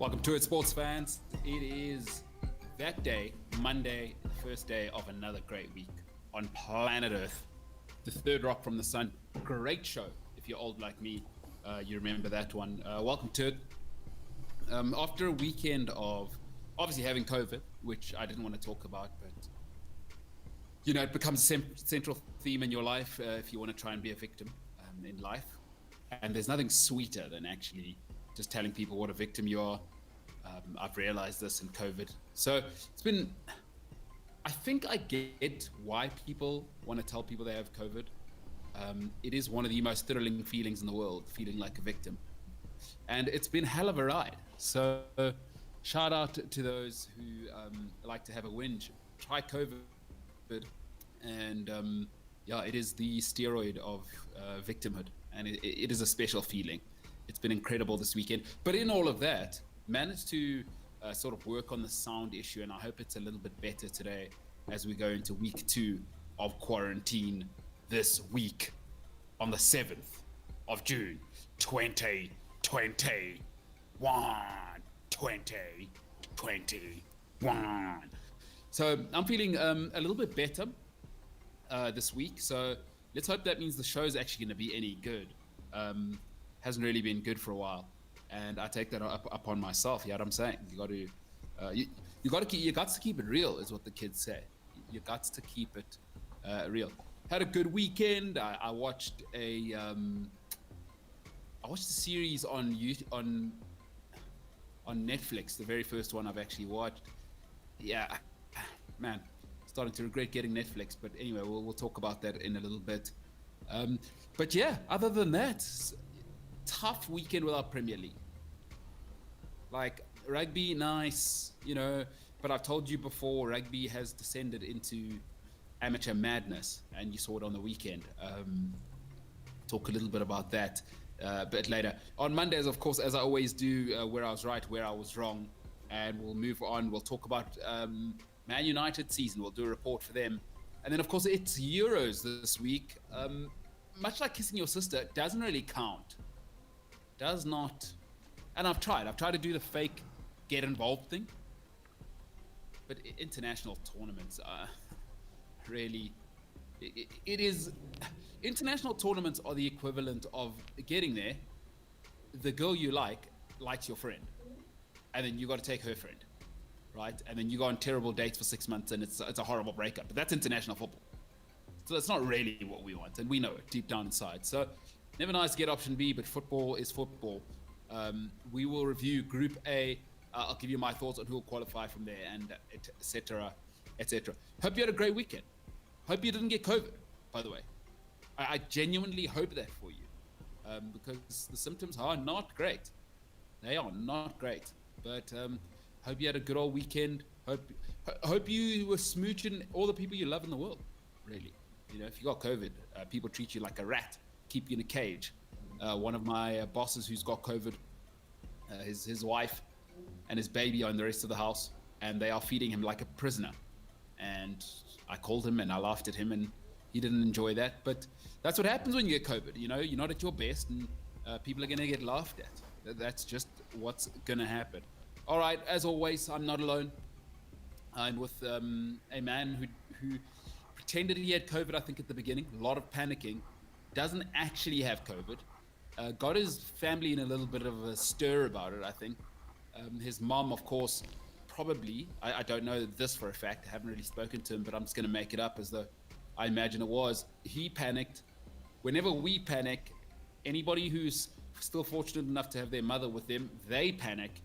Welcome to it, sports fans. It is that day, Monday, the first day of another great week on planet Earth. The third rock from the sun. Great show. If you're old like me, you remember that one. Welcome to it. After a weekend of obviously having COVID, which I didn't want to talk about, but it becomes a central theme in your life if you want to try and be a victim in life. And there's nothing sweeter than actually just telling people what a victim you are. I've realized this in COVID. So I think I get why people want to tell people they have COVID. It is one of the most thrilling feelings in the world, feeling like a victim. And it's been a hell of a ride. So shout out to those who like to have a whinge. Try COVID. And it is the steroid of victimhood. And it is a special feeling. It's been incredible this weekend. But in all of that, managed to sort of work on the sound issue. And I hope it's a little bit better today as we go into week 2 of quarantine this week on the 7th of June, 2021. So I'm feeling a little bit better this week. So let's hope that means the show's actually going to be any good. Hasn't really been good for a while, and I take that upon myself. You know what I'm saying? You got to, you got to keep it real, is what the kids say. You got to keep it real. Had a good weekend. I watched a series on Netflix, the very first one I've actually watched. Yeah, man, starting to regret getting Netflix. But anyway, we'll talk about that in a little bit. But yeah, other than that, tough weekend without Premier League. Like rugby, nice, but I've told you before, rugby has descended into amateur madness, and you saw it on the weekend. Talk a little bit about that a bit later. On Mondays, of course, as I always do, where I was right, where I was wrong, and we'll move on. We'll talk about Man United season. We'll do a report for them. And then, of course, it's Euros this week. Much like kissing your sister, it doesn't really count. Does not. And I've tried to do the fake get involved thing. But international tournaments are really, it is, international tournaments are the equivalent of getting there. The girl you likes your friend. And then you got to take her friend, right? And then you go on terrible dates for 6 months and it's a horrible breakup. But that's international football. So that's not really what we want. And we know it deep down inside. So never nice to get option B, but football is football. We will review Group A. I'll give you my thoughts on who will qualify from there, and et cetera, et cetera. Hope you had a great weekend. Hope you didn't get COVID, by the way. I genuinely hope that for you, because the symptoms are not great. They are not great. But hope you had a good old weekend. Hope you were smooching all the people you love in the world, really. If you got COVID, people treat you like a rat, keep you in a cage. One of my bosses who's got COVID, his wife and his baby are in the rest of the house, and they are feeding him like a prisoner. And I called him and I laughed at him, and he didn't enjoy that. But that's what happens when you get COVID. You're not at your best, and people are going to get laughed at. That's just what's going to happen. All right, as always, I'm not alone. I'm with a man who pretended he had COVID, I think, at the beginning. A lot of panicking. Doesn't actually have COVID. Got his family in a little bit of a stir about it, I think. His mom, of course, probably, I don't know this for a fact. I haven't really spoken to him, but I'm just going to make it up as though I imagine it was. He panicked. Whenever we panic, anybody who's still fortunate enough to have their mother with them, they panic.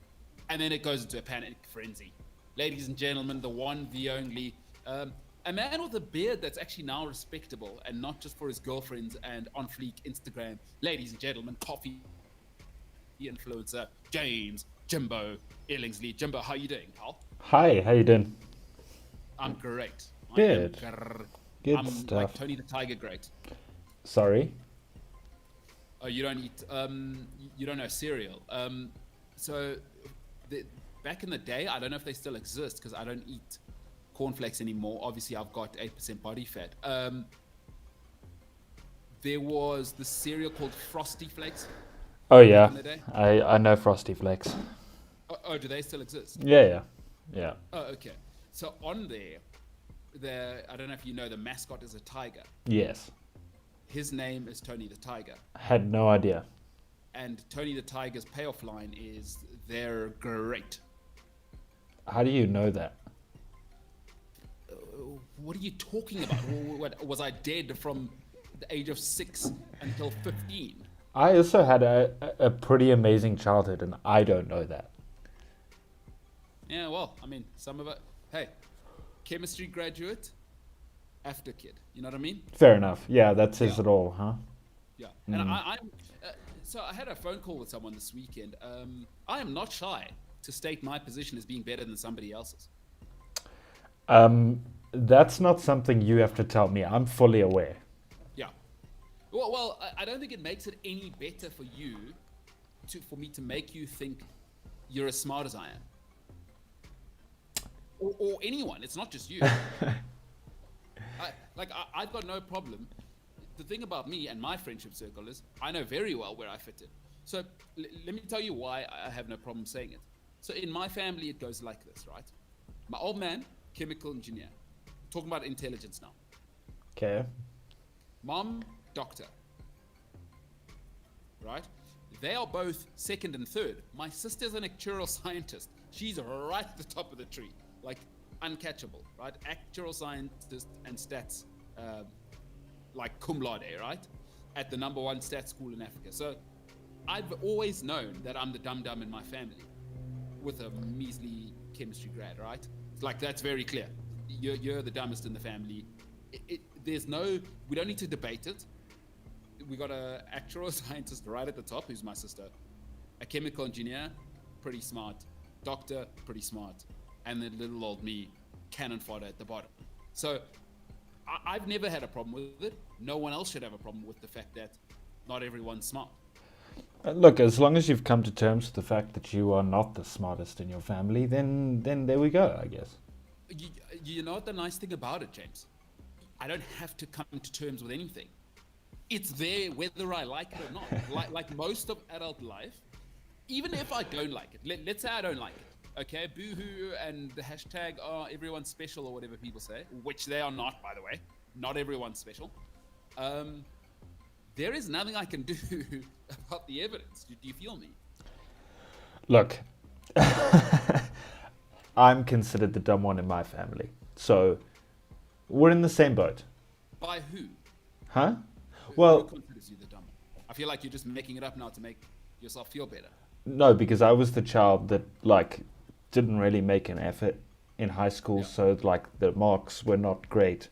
And then it goes into a panic frenzy. Ladies and gentlemen, the one, the only, a man with a beard that's actually now respectable and not just for his girlfriends and on fleek Instagram. Ladies and gentlemen, coffee influencer, James Jimbo Illingsley. Jimbo, how you doing, pal? Hi, how you doing? I'm great. Good. Good I'm stuff. like Tony the Tiger great. Sorry? Oh, you don't eat, you don't know cereal. So back in the day, I don't know if they still exist because I don't eat cornflakes anymore. Obviously, I've got 8% body fat. There was the cereal called Frosty Flakes. Oh yeah, In the day. I know Frosty Flakes. Oh, do they still exist? Yeah. Oh, okay. So on there, I don't know if you know, the mascot is a tiger. Yes. His name is Tony the Tiger. Had no idea. And Tony the Tiger's payoff line is, "They're great." How do you know that? What are you talking about? What, was I dead from the age of 6 until 15? I also had a pretty amazing childhood, and I don't know that. Yeah, well, I mean, some of it. Hey, chemistry graduate, after kid. You know what I mean? Fair enough. Yeah, that says it all, huh? Yeah. And I'm. So I had a phone call with someone this weekend. I am not shy to state my position as being better than somebody else's. That's not something you have to tell me. I'm fully aware. Yeah. Well, I don't think it makes it any better for you for me to make you think you're as smart as I am. Or anyone. It's not just you. I've got no problem. The thing about me and my friendship circle is I know very well where I fit in. So let me tell you why I have no problem saying it. So in my family, it goes like this, right? My old man, chemical engineer. Talking about intelligence now. Okay. Mom, doctor. Right? They are both second and third. My sister's an actuarial scientist. She's right at the top of the tree. Like, uncatchable, right? Actuarial scientist and stats, like cum laude, right? At the #1 stats school in Africa. So I've always known that I'm the dum-dum in my family with a measly chemistry grad, right? It's like, that's very clear. You're the dumbest in the family. We don't need to debate it. We got a actuarial scientist right at the top, who's my sister. A chemical engineer, pretty smart. Doctor, pretty smart. And then little old me, cannon fodder at the bottom. So I've never had a problem with it. No one else should have a problem with the fact that not everyone's smart. Look, as long as you've come to terms with the fact that you are not the smartest in your family, then there we go, I guess. You know what the nice thing about it, James? I don't have to come to terms with anything. It's there whether I like it or not. like most of adult life, even if I don't like it. Let's say I don't like it. Okay, boo-hoo and the hashtag, oh, everyone's special or whatever people say, which they are not, by the way. Not everyone's special. There is nothing I can do about the evidence. Do you feel me? Look, I'm considered the dumb one in my family. So we're in the same boat. By who? Huh? Who Well, considers you the dumb one? I feel like you're just making it up now to make yourself feel better. no, because I was the child that, like, didn't really make an effort in high school. Yeah. So, like, the marks were not great.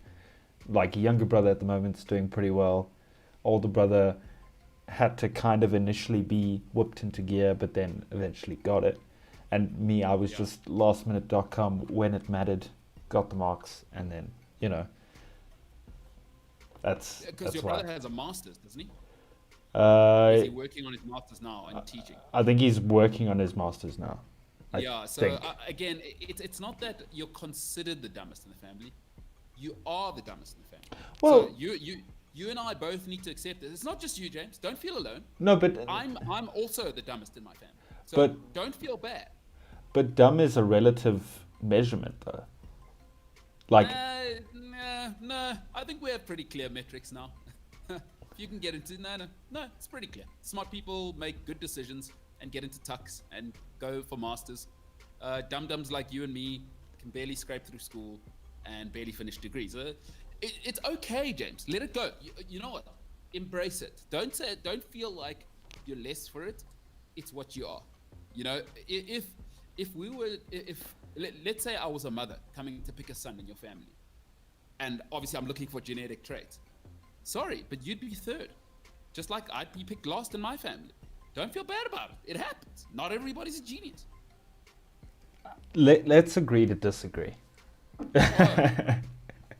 Like, younger brother at the moment's doing pretty well. Older brother had to kind of initially be whipped into gear, but then eventually got it. And me, I was just lastminute.com when it mattered, got the marks, and then, you know, that's Because your why. brother has a master's, doesn't he? Is he working on his master's now and teaching? I think he's working on his master's now. I So think. again, it's not that you're considered the dumbest in the family. You are the dumbest in the family. Well- so you and I both need to accept it. It's not just you, James. Don't feel alone. No, but I'm also the dumbest in my family. So But- don't feel bad. but dumb is a relative measurement, though. Like, No. I think we have pretty clear metrics now. If you can get into no, it's pretty clear. Smart people make good decisions and get into tucks and go for masters. Dum-dums like you and me can barely scrape through school and barely finish degrees. It's okay, James. Let it go. You know what? Embrace it. Don't feel like you're less for it. It's what you are. You know, if let's say I was a mother coming to pick a son in your family, and obviously I'm looking for genetic traits. Sorry, but you'd be third. Just like I'd be picked last in my family. Don't feel bad about it. It happens. Not everybody's a genius. let's agree to disagree.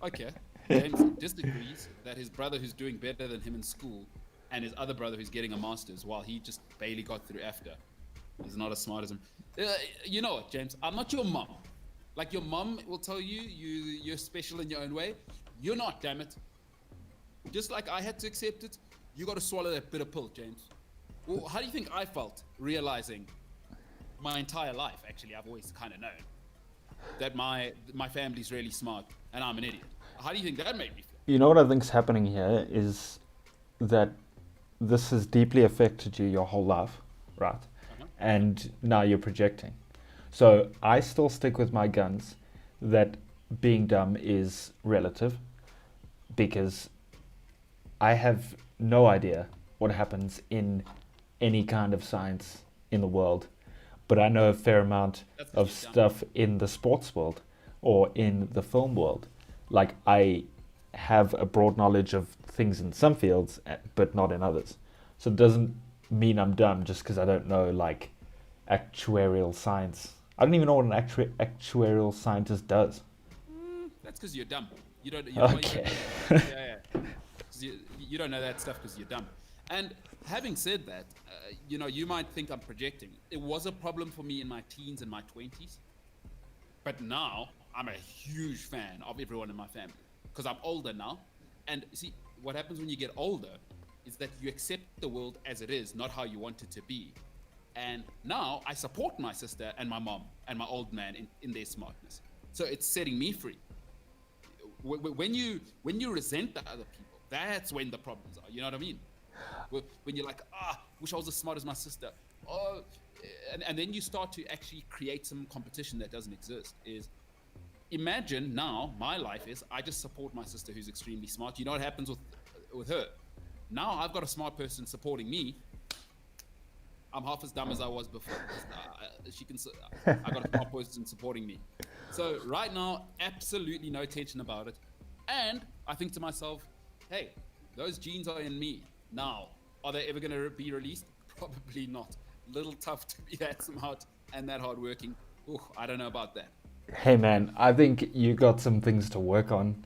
Okay. James disagrees that his brother who's doing better than him in school and his other brother who's getting a master's while he just barely got through after is not as smart as him. You know what, James? I'm not your mom. Like, your mom will tell you're special in your own way. You're not, damn it. Just like I had to accept it, you got to swallow that bitter pill, James. Well, how do you think I felt realizing my entire life, actually, I've always kind of known that my family's really smart and I'm an idiot. How do you think that made me feel? You know what I think's happening here is that this has deeply affected you your whole life, right? Uh-huh. And now you're projecting. So I still stick with my guns that being dumb is relative, because I have no idea what happens in any kind of science in the world, but I know a fair amount That's 'cause of you're dumb. stuff in the sports world or in the film world. Like, I have a broad knowledge of things in some fields, but not in others. So it doesn't mean I'm dumb just because I don't know, like, actuarial science. I don't even know what an actuarial scientist does. That's because you're dumb. You don't. Okay. Yeah. 'Cause you don't know that stuff because you're dumb. And having said that, you might think I'm projecting. It was a problem for me in my teens and my 20s, but now I'm a huge fan of everyone in my family because I'm older now. And see, what happens when you get older is that you accept the world as it is, not how you want it to be. And now I support my sister and my mom and my old man in their smartness. So it's setting me free. When you resent the other people, that's when the problems are. You know what I mean? When you're like, wish I was as smart as my sister. Oh, and then you start to actually create some competition that doesn't exist. Imagine now my life is I just support my sister who's extremely smart. You know what happens with her? Now I've got a smart person supporting me. I'm half as dumb as I was before. I got a smart person supporting me. So right now, absolutely no tension about it. And I think to myself, hey, those genes are in me. Now, are they ever going to be released? Probably not. Little tough to be that smart and that hardworking. Ooh, I don't know about that. Hey man, I think you got some things to work on.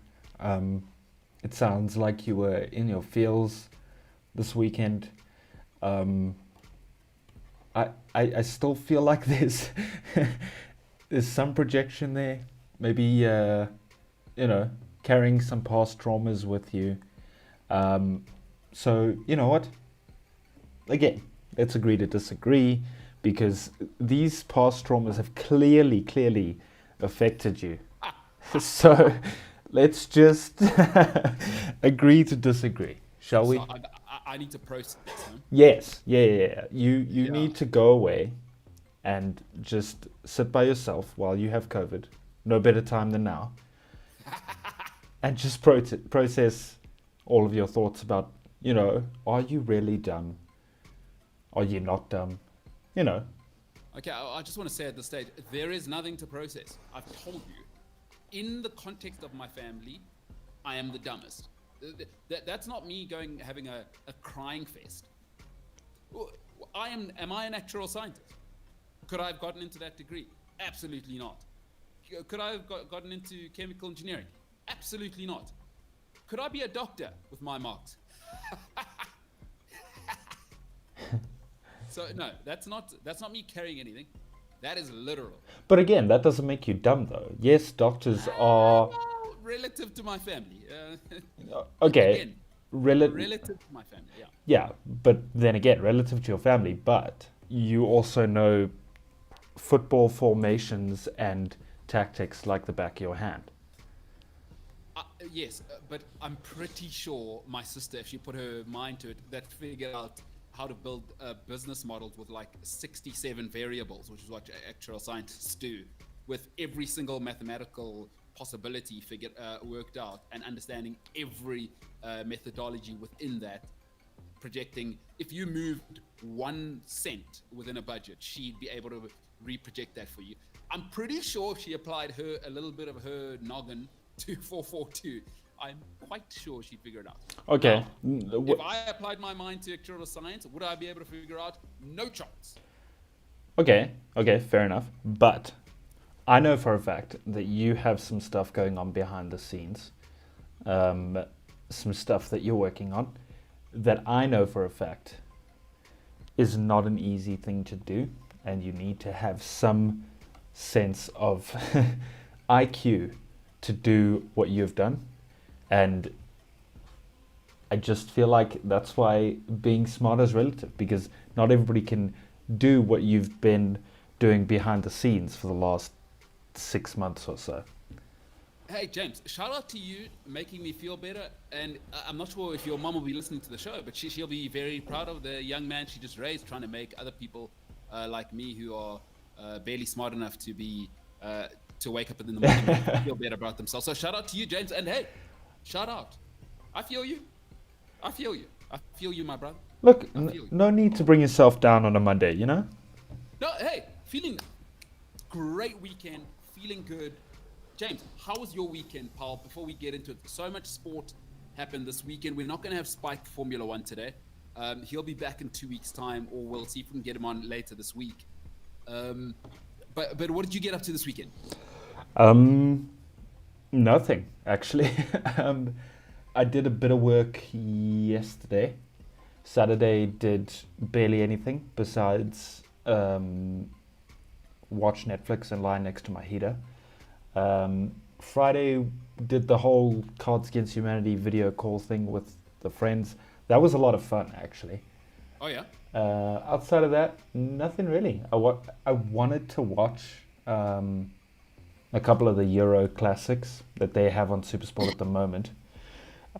It sounds like you were in your feels this weekend. I still feel like there's some projection there. Maybe carrying some past traumas with you. So you know what? Again, let's agree to disagree, because these past traumas have clearly affected you. So let's just agree to disagree, shall we? So I need to process this. Huh? Yes, yeah. You need to go away and just sit by yourself while you have COVID. No better time than now. And just process all of your thoughts about, are you really dumb? Are you not dumb? Okay, I just want to say at this stage, there is nothing to process. I've told you, in the context of my family, I am the dumbest. That's not me having a crying fest. Am I a natural scientist? Could I have gotten into that degree? Absolutely not. Could I have gotten into chemical engineering? Absolutely not. Could I be a doctor with my marks? So no, that's not me carrying anything. That is literal. But again, that doesn't make you dumb, though. Yes, doctors are... Well, relative to my family. Okay. Again, relative to my family, yeah. Yeah, but then again, relative to your family, but you also know football formations and tactics like the back of your hand. Yes, but I'm pretty sure my sister, if she put her mind to it, that figured out how to build business models with like 67 variables, which is what actual scientists do, with every single mathematical possibility worked out, and understanding every methodology within that, projecting. If you moved 1 cent within a budget, she'd be able to reproject that for you. I'm pretty sure if she applied a little bit of her noggin to 442, I'm quite sure she'd figure it out. Okay. Now, if I applied my mind to actuarial science, would I be able to figure out? No chance. Okay, fair enough. But I know for a fact that you have some stuff going on behind the scenes, some stuff that you're working on, that I know for a fact is not an easy thing to do, and you need to have some sense of IQ to do what you've done. And I just feel like that's why being smart is relative, because not everybody can do what you've been doing behind the scenes for the last 6 months or so. Hey, James, shout out to you making me feel better. And I'm not sure if your mom will be listening to the show, but she'll be very proud of the young man she just raised, trying to make other people like me who are barely smart enough to be to wake up in the morning and feel better about themselves. So shout out to you, James. And hey, shout out. I feel you. I feel you. I feel you, my brother. Look, no need to bring yourself down on a Monday, you know? No, hey, feeling great weekend, feeling good. James, how was your weekend, pal? Before we get into it, so much sport happened this weekend. We're not going to have Spike Formula One today. He'll be back in 2 weeks' time, or we'll see if we can get him on later this week. But what did you get up to this weekend? Nothing, actually. I did a bit of work yesterday. Saturday did barely anything besides watch Netflix and lie next to my heater. Friday did the whole Cards Against Humanity video call thing with the friends. That was a lot of fun, actually. Oh, yeah? Outside of that, nothing really. I wanted to watch a couple of the Euro classics that they have on Supersport at the moment.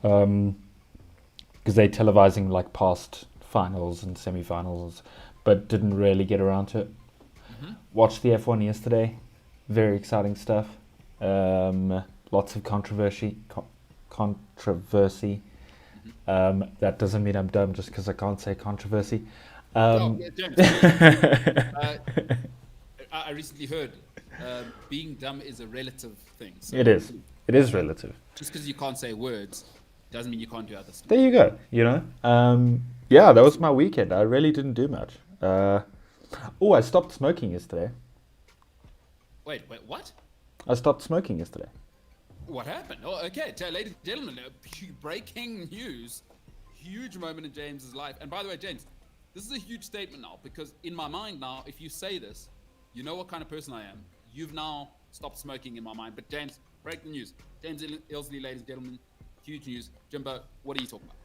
Because they're televising like past finals and semi-finals, but didn't really get around to it. Mm-hmm. Watched the F1 yesterday. Very exciting stuff. Lots of controversy. That doesn't mean I'm dumb just because I can't say controversy. James, I recently heard being dumb is a relative thing. So it is. It is relative. Just because you can't say words doesn't mean you can't do other stuff. There you go. You know. Yeah, that was my weekend. I really didn't do much. I stopped smoking yesterday. Wait, what? I stopped smoking yesterday. What happened? Oh, okay. Ladies and gentlemen, breaking news. Huge moment in James's life. And by the way, James, this is a huge statement now, because in my mind now, if you say this, you know what kind of person I am. You've now stopped smoking in my mind. But James, break the news. James Ilsley, ladies and gentlemen, huge news. Jimbo, what are you talking about?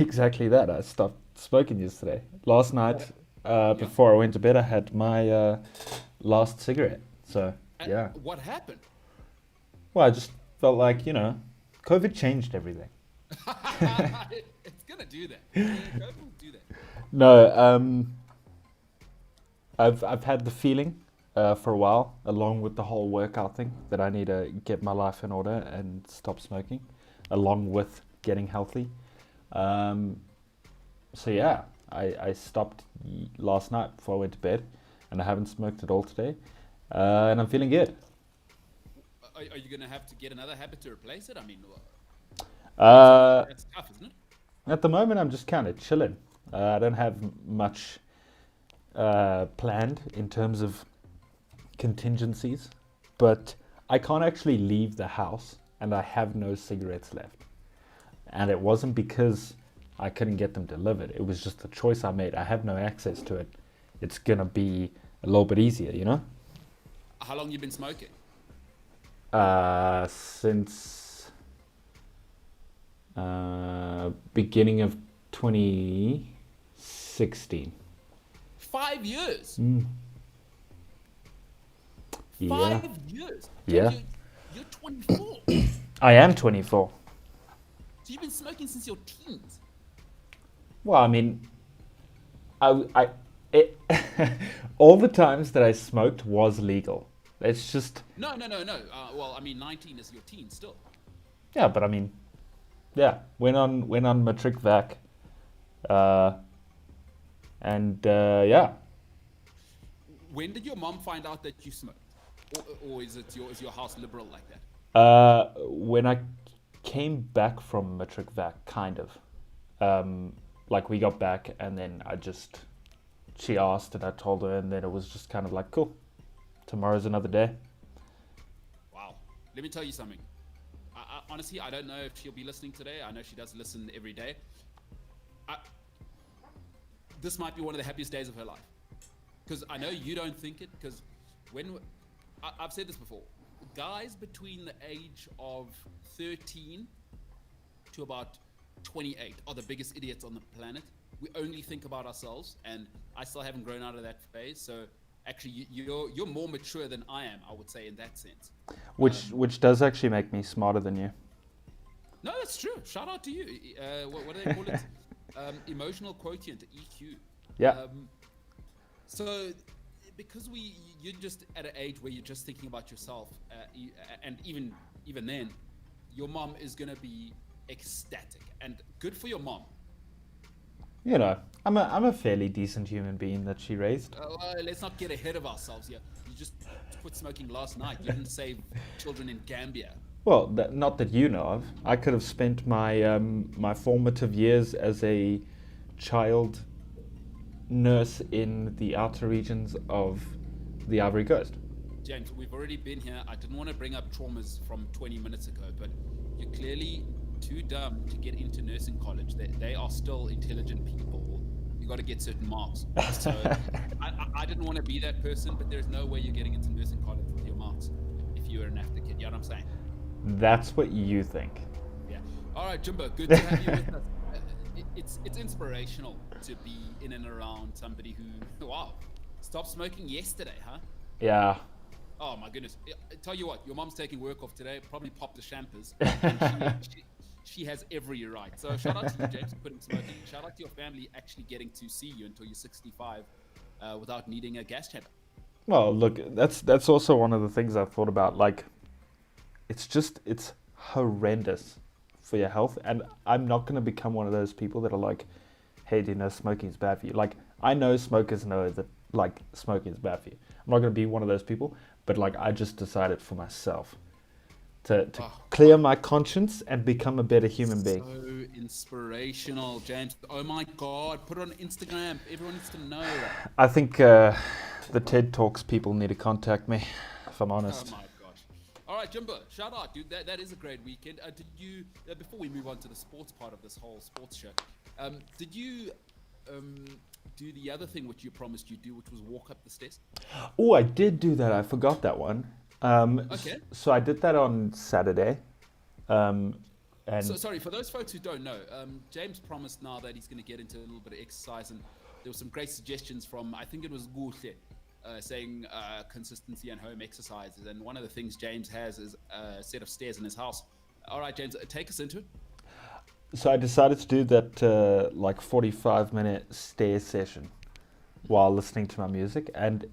Exactly that. I stopped smoking yesterday. Last night, before I went to bed, I had my last cigarette. So, yeah. What happened? Well, I just felt like, COVID changed everything. It's going to do that. COVID will do that. No, I've had the feeling for a while, along with the whole workout thing, that I need to get my life in order and stop smoking, along with getting healthy. So yeah, I stopped last night before I went to bed, and I haven't smoked at all today, and I'm feeling good. Are you going to have to get another habit to replace it? I mean, that's tough, isn't it? At the moment, I'm just kind of chilling. I don't have much planned in terms of contingencies, but I can't actually leave the house, and I have no cigarettes left. And it wasn't because I couldn't get them delivered. It was just a choice I made. I have no access to it. It's going to be a little bit easier, you know? How long you been smoking? Since beginning of 2016. 5 years? Yeah. 5 years? Yeah. You're 24. I am 24. So you've been smoking since your teens? Well, I mean, all the times that I smoked was legal. It's just... No. Well, I mean, 19 is your teen still. Yeah, but I mean, yeah, went on matric vac, and yeah. When did your mom find out that you smoked, or is your house liberal like that? When I came back from matric vac, kind of, like we got back, and then she asked, and I told her, and then it was just kind of like, cool, tomorrow's another day. Wow, let me tell you something. Honestly, I don't know if she'll be listening today. I know she does listen every day. This might be one of the happiest days of her life. Because I know you don't think it, because I've said this before, guys between the age of 13 to about 28 are the biggest idiots on the planet. We only think about ourselves, and I still haven't grown out of that phase. So Actually, you're more mature than I am, I would say, in that sense. Which does actually make me smarter than you. No, that's true. Shout out to you. What do they call it? Emotional quotient, EQ. Yeah. So, because you're just at an age where you're just thinking about yourself, and even then, your mom is gonna be ecstatic, and good for your mom. You know, I'm a fairly decent human being that she raised. Let's not get ahead of ourselves here. You just quit smoking last night. You didn't save children in Gambia. Well, not that you know of. I could have spent my formative years as a child nurse in the outer regions of the Ivory Coast. James, we've already been here. I didn't want to bring up traumas from 20 minutes ago, but you're clearly too dumb to get into nursing college. They are still intelligent people. You got to get certain marks. So I didn't want to be that person, but there's no way you're getting into nursing college with your marks if you were an after kid. You know what I'm saying? That's what you think. Yeah. All right, Jimbo, good to have you with us. It's inspirational to be in and around somebody who, wow, stopped smoking yesterday, huh? Yeah. Oh my goodness! I tell you what, your mom's taking work off today. Probably popped the champers. And she has every right. So shout out to you, James, for quitting smoking. Shout out to your family actually getting to see you until you're 65 without needing a gas chamber. Well, look, that's also one of the things I've thought about. Like, it's horrendous for your health, and I'm not going to become one of those people that are like, hey, do you know smoking is bad for you? Like, I know smokers know that like smoking is bad for you. I'm not going to be one of those people, but like I just decided for myself to clear my conscience and become a better human being. So inspirational, James. Oh my God, put it on Instagram. Everyone needs to know. I think the TED Talks people need to contact me, if I'm honest. Oh my gosh. All right, Jimbo, shout out, dude. That is a great weekend. Did you, before we move on to the sports part of this whole sports show, did you do the other thing which you promised you'd do, which was walk up the stairs? Oh, I did do that. I forgot that one. Okay. So I did that on Saturday. And So sorry, for those folks who don't know, James promised now that he's going to get into a little bit of exercise, and there were some great suggestions from, I think it was Guhle, saying consistency and home exercises. And one of the things James has is a set of stairs in his house. All right, James, take us into it. So I decided to do that like 45-minute stair session while listening to my music, and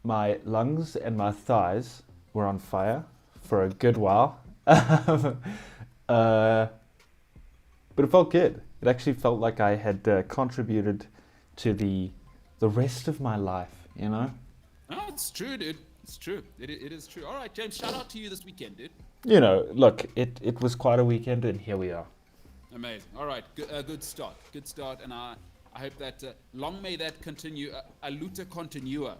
my lungs and my thighs were on fire for a good while. But it felt good. It actually felt like I had contributed to the rest of my life, you know? Oh, it's true, dude. It's true. It is true. All right, James, shout out to you this weekend, dude. You know, look, it was quite a weekend, and here we are. Amazing. All right, good start. Good start, and I hope that long may that continue. A luta continua,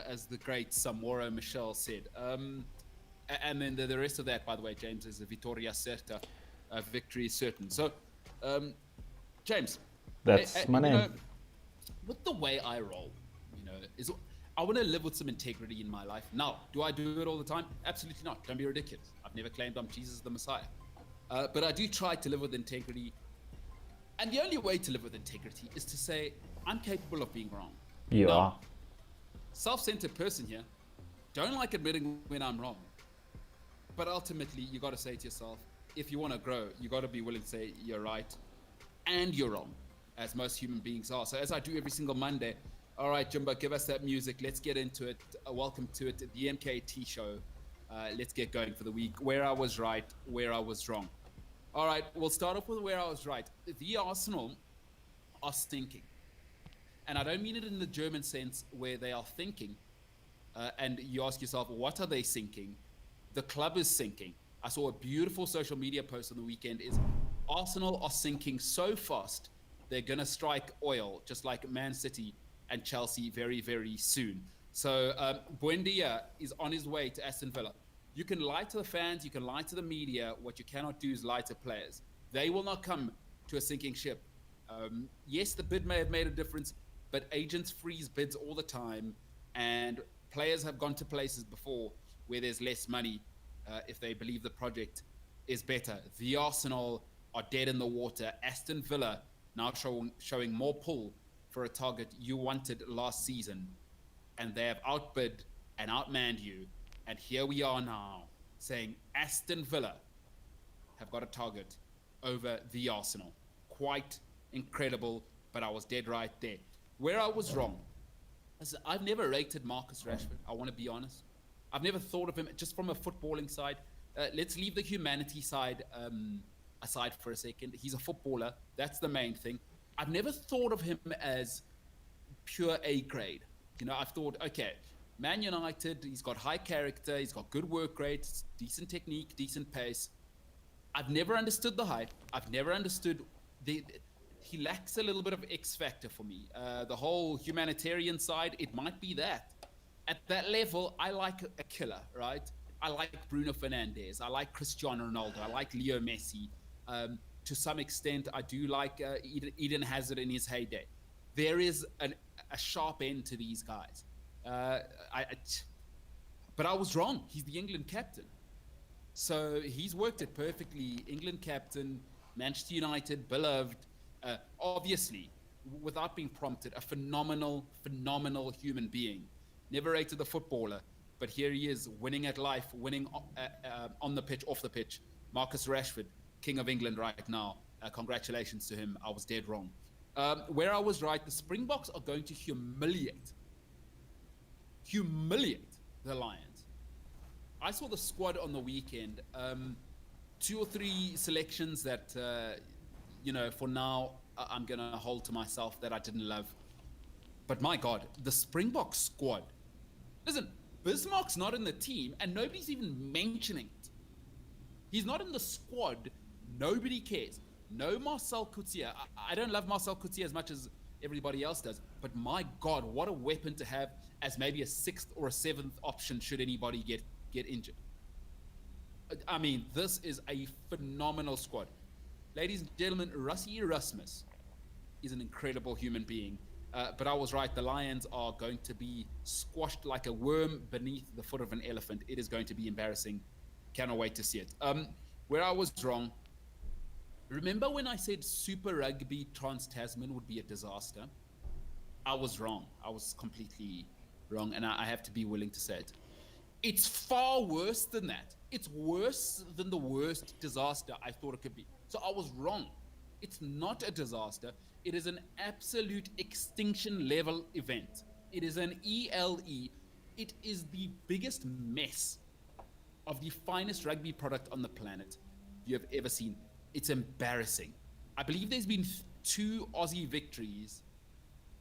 as the great Samora Michel said. And then the rest of that, by the way, James, is a Vittoria Certa. Victory is certain. So, James. That's my name. Know, with the way I roll, is I want to live with some integrity in my life. Now, do I do it all the time? Absolutely not. Don't be ridiculous. I've never claimed I'm Jesus the Messiah. But I do try to live with integrity. And the only way to live with integrity is to say, I'm capable of being wrong. You are. Self-centered person here. Don't like admitting when I'm wrong. But ultimately, you got to say to yourself, if you want to grow, you got to be willing to say you're right and you're wrong, as most human beings are. So as I do every single Monday, all right, Jimbo, give us that music. Let's get into it. Welcome to it, the MKT Show. Let's get going for the week. Where I was right, where I was wrong. All right, we'll start off with where I was right. The Arsenal are stinking. And I don't mean it in the German sense where they are thinking. And you ask yourself, what are they sinking? The club is sinking. I saw a beautiful social media post on the weekend is Arsenal are sinking so fast, they're going to strike oil, just like Man City and Chelsea very, very soon. So Buendia is on his way to Aston Villa. You can lie to the fans, you can lie to the media. What you cannot do is lie to players. They will not come to a sinking ship. Yes, the bid may have made a difference, but agents freeze bids all the time, and players have gone to places before where there's less money if they believe the project is better. The Arsenal are dead in the water. Aston Villa now showing more pull for a target you wanted last season. and they have outbid and outmanned you. And here we are now saying Aston Villa have got a target over the Arsenal. Quite incredible, but I was dead right there. Where I was wrong, I've never rated Marcus Rashford, I want to be honest. I've never thought of him just from a footballing side. Let's leave the humanity side aside for a second. He's a footballer. That's the main thing. I've never thought of him as pure A grade. You know, I've thought, okay, Man United, he's got high character, he's got good work rate, decent technique, decent pace. I've never understood the hype. I've never understood he lacks a little bit of X factor for me. The whole humanitarian side, it might be that. At that level, I like a killer, right? I like Bruno Fernandes. I like Cristiano Ronaldo. I like Leo Messi. To some extent, I do like Eden Hazard in his heyday. There is a sharp end to these guys. But I was wrong. He's the England captain. So he's worked it perfectly. England captain, Manchester United, beloved. Obviously, without being prompted, a phenomenal human being. Never rated the footballer, but here he is, winning at life, winning on the pitch, off the pitch. Marcus Rashford, King of England right now. Congratulations to him. I was dead wrong. Where I was right, the Springboks are going to humiliate the Lions. I saw the squad on the weekend. 2 or 3 selections that, for now, I'm going to hold to myself that I didn't love. But my God, the Springbok squad. Listen, Bismarck's not in the team, and nobody's even mentioning it. He's not in the squad. Nobody cares. No Marcel Coetzee. I don't love Marcel Coetzee as much as everybody else does, but my God, what a weapon to have as maybe a 6th or a 7th option should anybody get injured. I mean, this is a phenomenal squad. Ladies and gentlemen, Rassie Erasmus is an incredible human being. But I was right. The Lions are going to be squashed like a worm beneath the foot of an elephant. It is going to be embarrassing. Cannot wait to see it. Where I was wrong, remember when I said Super Rugby Trans-Tasman would be a disaster? I was wrong. I was completely wrong, and I have to be willing to say it. It's far worse than that. It's worse than the worst disaster I thought it could be. So I was wrong. It's not a disaster. It is an absolute extinction level event. It is an ELE. It is the biggest mess of the finest rugby product on the planet you have ever seen. It's embarrassing. I believe there's been 2 Aussie victories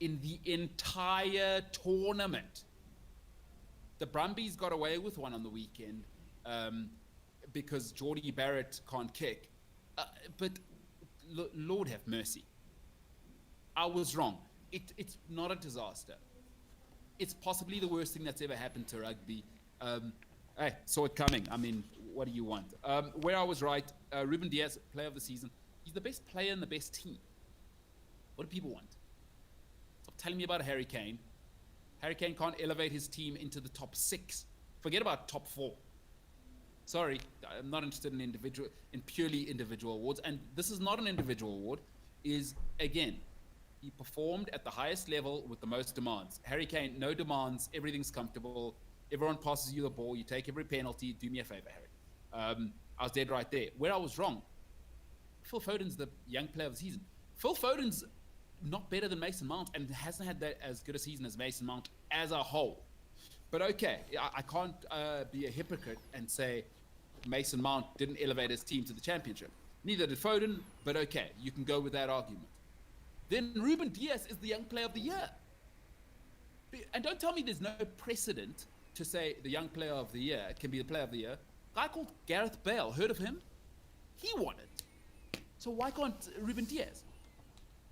in the entire tournament. The Brumbies got away with one on the weekend because Geordie Barrett can't kick. But Lord have mercy. I was wrong. It's not a disaster. It's possibly the worst thing that's ever happened to rugby. Hey, saw it coming. I mean, what do you want? Where I was right, Ruben Diaz, player of the season. He's the best player in the best team. What do people want? Stop telling me about Harry Kane. Harry Kane can't elevate his team into the top 6. Forget about top 4. Sorry, I'm not interested in purely individual awards. And this is not an individual award. Again, he performed at the highest level with the most demands. Harry Kane, no demands. Everything's comfortable. Everyone passes you the ball. You take every penalty. Do me a favor, Harry. I was dead right there. Where I was wrong, Phil Foden's the young player of the season. Phil Foden's not better than Mason Mount and hasn't had that as good a season as Mason Mount as a whole. But okay, I can't be a hypocrite and say Mason Mount didn't elevate his team to the championship. Neither did Foden, but okay, you can go with that argument. Then Ruben Diaz is the young player of the year. And don't tell me there's no precedent to say the young player of the year can be the player of the year. A guy called Gareth Bale, heard of him? He won it. So why can't Ruben Diaz?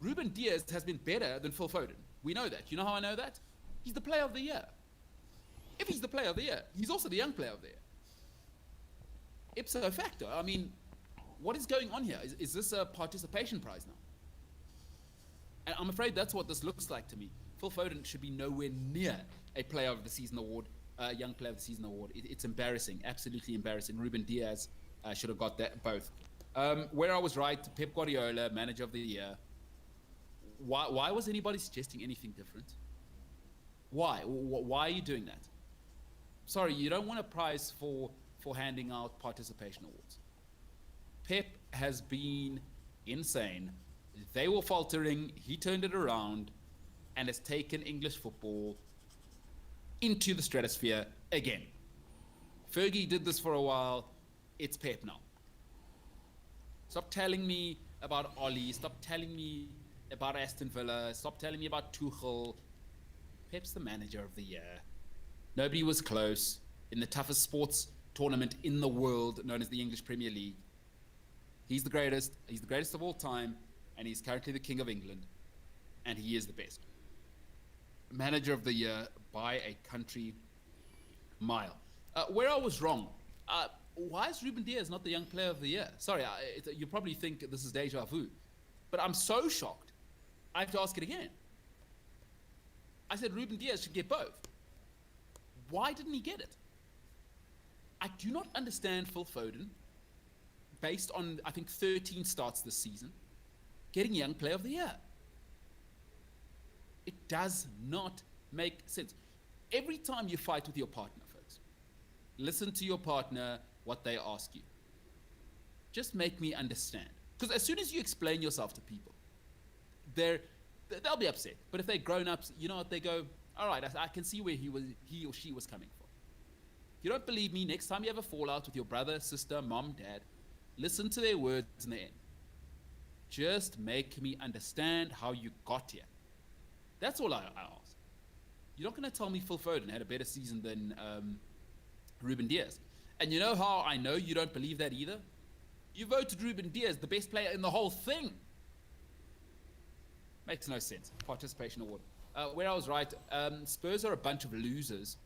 Ruben Diaz has been better than Phil Foden. We know that. You know how I know that? He's the player of the year. If he's the player of the year, he's also the young player of the year. Ipso facto. I mean, what is going on here? Is this a participation prize now? And I'm afraid that's what this looks like to me. Phil Foden should be nowhere near a player of the season award, young player of the season award. It's embarrassing, absolutely embarrassing. Ruben Diaz should have got that both. Where I was right, Pep Guardiola, manager of the year. Why was anybody suggesting anything different? Why? Why are you doing that? Sorry, you don't want a prize for handing out participation awards. Pep has been insane. They were faltering. He turned it around and has taken English football into the stratosphere again. Fergie did this for a while. It's Pep now. Stop telling me about Ollie. Stop telling me about Aston Villa. Stop telling me about Tuchel. Pep's the manager of the year. Nobody was close in the toughest sports tournament in the world, known as the English Premier League. He's the greatest. He's the greatest of all time, and he's currently the King of England, and he is the best. Manager of the year by a country mile. Where I was wrong, why is Ruben Diaz not the young player of the year? Sorry, you probably think this is deja vu, but I'm so shocked. I have to ask it again. I said Ruben Diaz should get both. Why didn't he get it? I do not understand Phil Foden, based on, I think, 13 starts this season, getting young player of the year. It does not make sense. Every time you fight with your partner, folks, listen to your partner, what they ask you. Just make me understand. Because as soon as you explain yourself to people, they'll be upset. But if they're grown-ups, you know what, they go, all right, I can see where he or she was coming from. If you don't believe me, next time you have a fallout with your brother, sister, mom, dad, listen to their words in the end. Just make me understand how you got here. That's all I ask. You're not going to tell me Phil Foden had a better season than Ruben Diaz. And you know how I know you don't believe that either? You voted Ruben Diaz the best player in the whole thing. Makes no sense. Participation award. Where I was right, Spurs are a bunch of losers.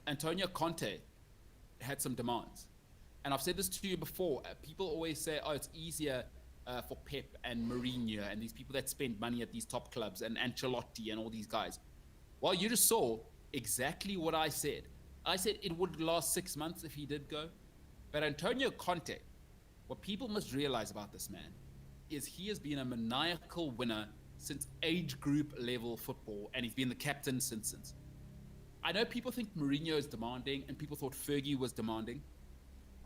Antonio Conte had some demands. And I've said this to you before. People always say, oh, it's easier for Pep and Mourinho and these people that spend money at these top clubs and Ancelotti and all these guys. Well, you just saw exactly what I said. I said it would last 6 months if he did go. But Antonio Conte, what people must realize about this man is he has been a maniacal winner since age group level football, and he's been the captain since. I know people think Mourinho is demanding, and people thought Fergie was demanding.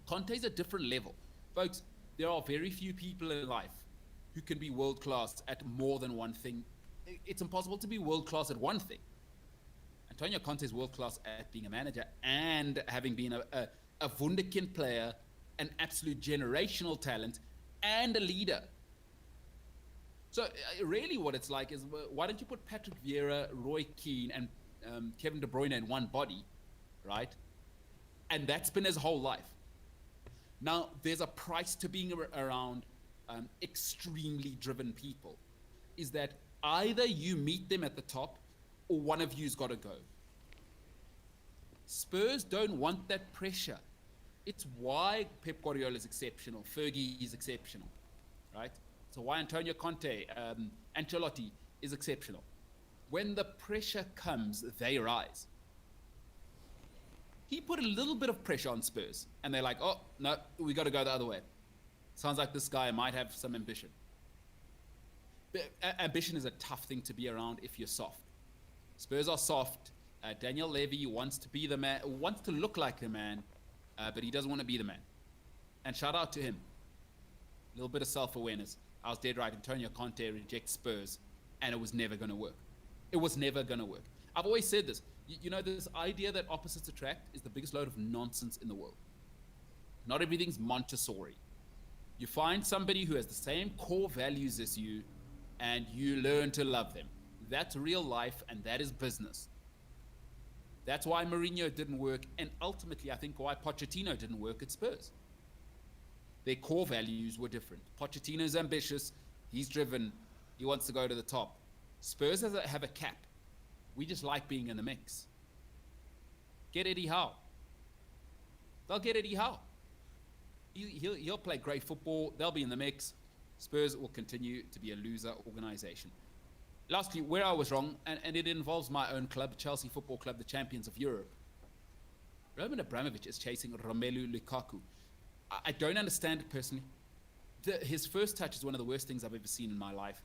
Conte's a different level. Folks, there are very few people in life who can be world-class at more than one thing. It's impossible to be world-class at one thing. Antonio Conte is world-class at being a manager and having been a wunderkind player, an absolute generational talent, and a leader. So really what it's like is, why don't you put Patrick Vieira, Roy Keane, and Kevin De Bruyne in one body, right? And that's been his whole life. Now, there's a price to being around extremely driven people, is that either you meet them at the top or one of you's got to go. Spurs don't want that pressure. It's why Pep Guardiola is exceptional, Fergie is exceptional, right? So why Antonio Conte, Ancelotti is exceptional. When the pressure comes, they rise. He put a little bit of pressure on Spurs, and they're like, oh, no, we got to go the other way. Sounds like this guy might have some ambition. But ambition is a tough thing to be around if you're soft. Spurs are soft. Daniel Levy wants to be the man, wants to look like the man, but he doesn't want to be the man. And shout out to him. A little bit of self-awareness. I was dead right. Antonio Conte rejects Spurs, and it was never going to work. It was never going to work. I've always said this. You know, this idea that opposites attract is the biggest load of nonsense in the world. Not everything's Montessori. You find somebody who has the same core values as you, and you learn to love them. That's real life, and that is business. That's why Mourinho didn't work, and ultimately, I think why Pochettino didn't work at Spurs. Their core values were different. Pochettino's ambitious, he's driven, he wants to go to the top. Spurs have a cap. We just like being in the mix. Get Eddie Howe. They'll get Eddie Howe. He'll play great football. They'll be in the mix. Spurs will continue to be a loser organization. Lastly, where I was wrong, and it involves my own club, Chelsea Football Club, the champions of Europe. Roman Abramovich is chasing Romelu Lukaku. I don't understand it personally. His first touch is one of the worst things I've ever seen in my life.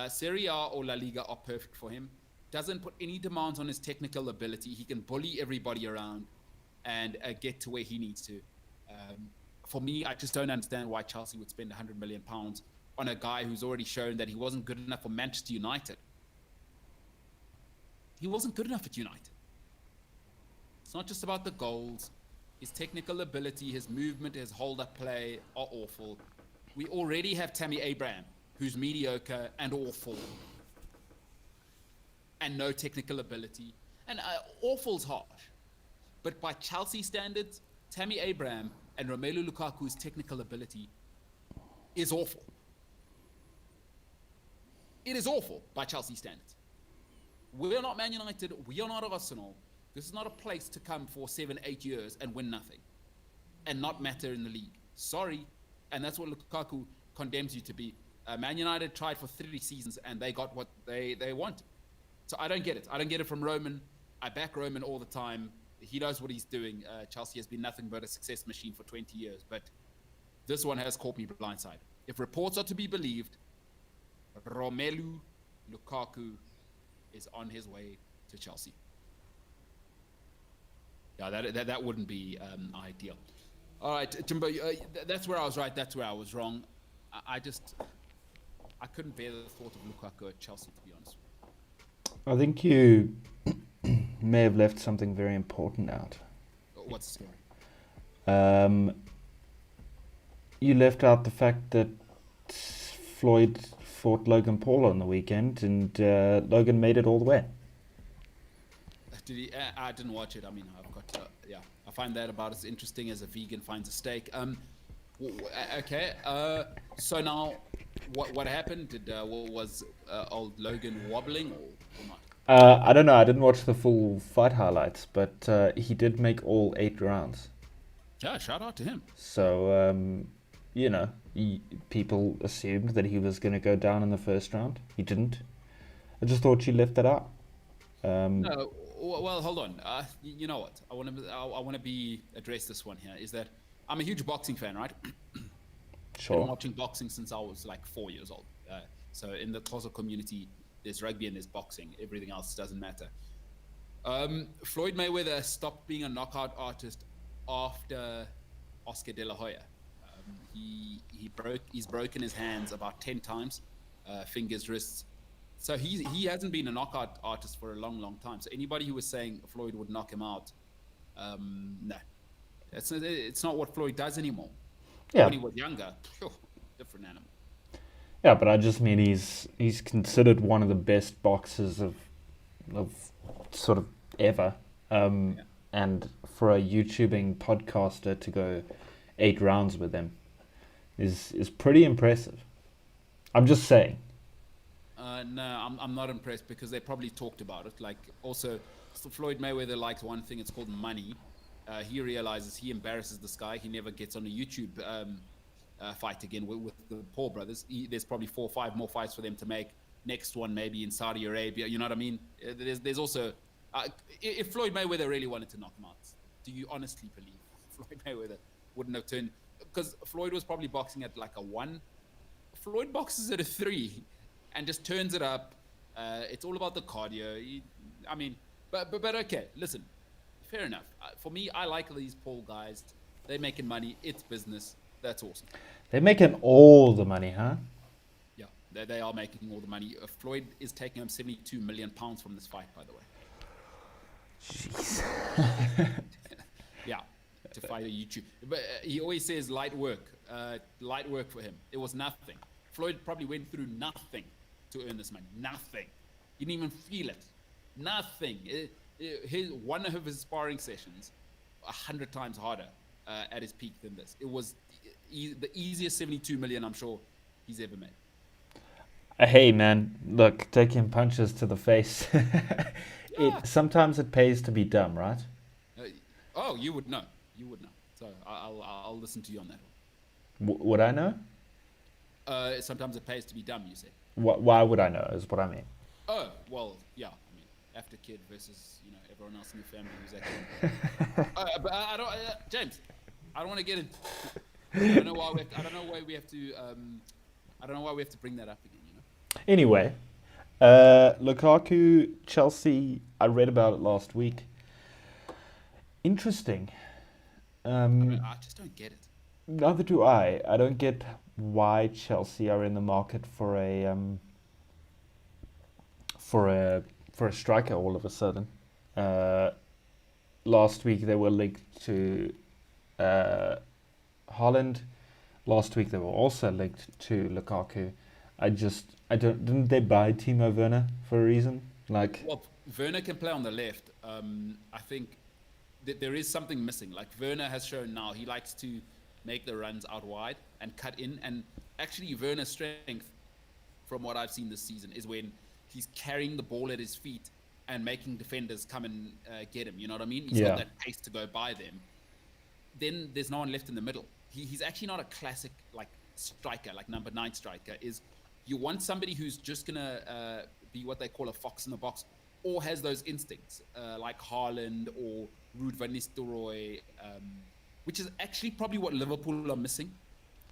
Serie A or La Liga are perfect for him. doesn't put any demands on his technical ability. He can bully everybody around and get to where he needs to. For me, I just don't understand why Chelsea would spend £100 million on a guy who's already shown that he wasn't good enough for Manchester United. He wasn't good enough at United. It's not just about the goals. His technical ability, his movement, his hold-up play are awful. We already have Tammy Abraham, who's mediocre and awful. And no technical ability. And awful's harsh. But by Chelsea standards, Tammy Abraham and Romelu Lukaku's technical ability is awful. It is awful by Chelsea standards. We're not Man United. We are not Arsenal. This is not a place to come for 7-8 years and win nothing and not matter in the league. Sorry. And that's what Lukaku condemns you to be. Man United tried for 3 seasons and they got what they wanted. So I don't get it. I don't get it from Roman. I back Roman all the time. He knows what he's doing. Chelsea has been nothing but a success machine for 20 years. But this one has caught me blindside. If reports are to be believed, Romelu Lukaku is on his way to Chelsea. Yeah, that wouldn't be ideal. All right, Jimbo, that's where I was right. That's where I was wrong. I couldn't bear the thought of Lukaku at Chelsea, to be honest. I think you may have left something very important out. What's the story? You left out the fact that Floyd fought Logan Paul on the weekend, and Logan made it all the way. Did he? I didn't watch it. I mean, I've got I find that about as interesting as a vegan finds a steak. Okay. So now, what happened? Was old Logan wobbling or not? I don't know. I didn't watch the full fight highlights, but he did make all 8 rounds. Yeah, shout out to him. So, people assumed that he was going to go down in the first round. He didn't. I just thought you left that out. No, well, hold on. You know what? I want to be address this one here. Is that I'm a huge boxing fan, right? Sure. Been watching boxing since I was like 4 years old. So in the Xhosa community, there's rugby and there's boxing. Everything else doesn't matter. Floyd Mayweather stopped being a knockout artist after Oscar De La Hoya. He's broken his hands about 10 times, fingers, wrists. So he hasn't been a knockout artist for a long time. So anybody who was saying Floyd would knock him out, no, it's not what Floyd does anymore. Yeah. When he was younger, different animal. Yeah, but I just mean he's considered one of the best boxers of sort of ever. And for a YouTubing podcaster to go 8 rounds with him is pretty impressive. I'm just saying. No, I'm not impressed because they probably talked about it. Like, also, Floyd Mayweather likes one thing. It's called money. He realizes he embarrasses this guy. He never gets on a YouTube fight again with the Paul brothers. There's probably 4 or 5 more fights for them to make. Next one maybe in Saudi Arabia. You know what I mean? There's also if Floyd Mayweather really wanted to knock him out, do you honestly believe Floyd Mayweather wouldn't have turned? Because Floyd was probably boxing at like a 1. Floyd boxes at a 3 and just turns it up. It's all about the cardio. But okay, listen. Fair enough. For me, I like these Paul guys. They're making money. It's business. That's awesome. They're making all the money, huh? Yeah, they are making all the money. Floyd is taking home £72 million from this fight, by the way. Jeez. Yeah, to fight a YouTube. But he always says light work for him. It was nothing. Floyd probably went through nothing to earn this money. Nothing. He didn't even feel it. Nothing. One of his sparring sessions, 100 times harder at his peak than this. It was the easiest 72 million I'm sure he's ever made. Hey man, look, taking punches to the face. Yeah. Sometimes it pays to be dumb, right? You would know. So I'll listen to you on that one. Would I know? Sometimes it pays to be dumb, you say. Why would I know is what I mean. Oh, well, yeah. After kid versus everyone else in the family who's actually. But I don't, James. I don't want to get it. I don't know why we have to. I don't know why we have to bring that up again. Anyway, Lukaku, Chelsea. I read about it last week. Interesting. I just don't get it. Neither do I. I don't get why Chelsea are in the market for a for a striker all of a sudden. Uh, Last week they were linked to uh, Haaland. Last week they were also linked to Lukaku. I don't didn't they buy Timo Werner for a reason? Like Well, Werner can play on the left. I think there is something missing. Like Werner has shown now, he likes to make the runs out wide and cut in. And actually, Werner's strength, from what I've seen this season, is when he's carrying the ball at his feet and making defenders come and get him. You know what I mean? He's got yeah, that pace to go by them. Then there's no one left in the middle. He's actually not a classic like striker, like number 9 striker. Is you want somebody who's just gonna be what they call a fox in the box, or has those instincts, like Haaland or Ruud van Nistelrooy, which is actually probably what Liverpool are missing.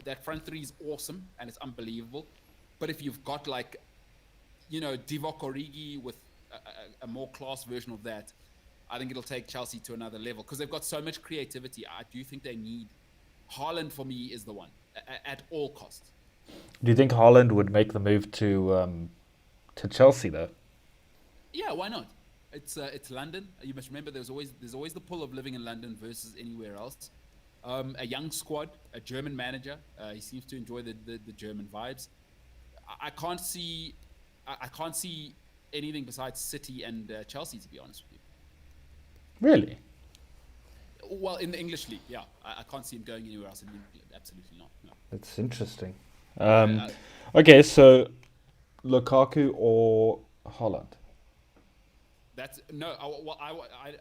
That front three is awesome and it's unbelievable, but if you've got like, Divock Origi with a more class version of that, I think it'll take Chelsea to another level because they've got so much creativity. I do think they need Haaland. For me, is the one at all costs. do you think Haaland would make the move to Chelsea though? Yeah, why not? It's London. You must remember there's always the pull of living in London versus anywhere else. A young squad, a German manager. He seems to enjoy the German vibes. I can't see I can't see anything besides City and Chelsea, to be honest with Really? you. Well, in the English league, yeah, I can't see him going anywhere else in England. Absolutely not. No. That's interesting. Uh, Okay, so Lukaku or Holland? that's no.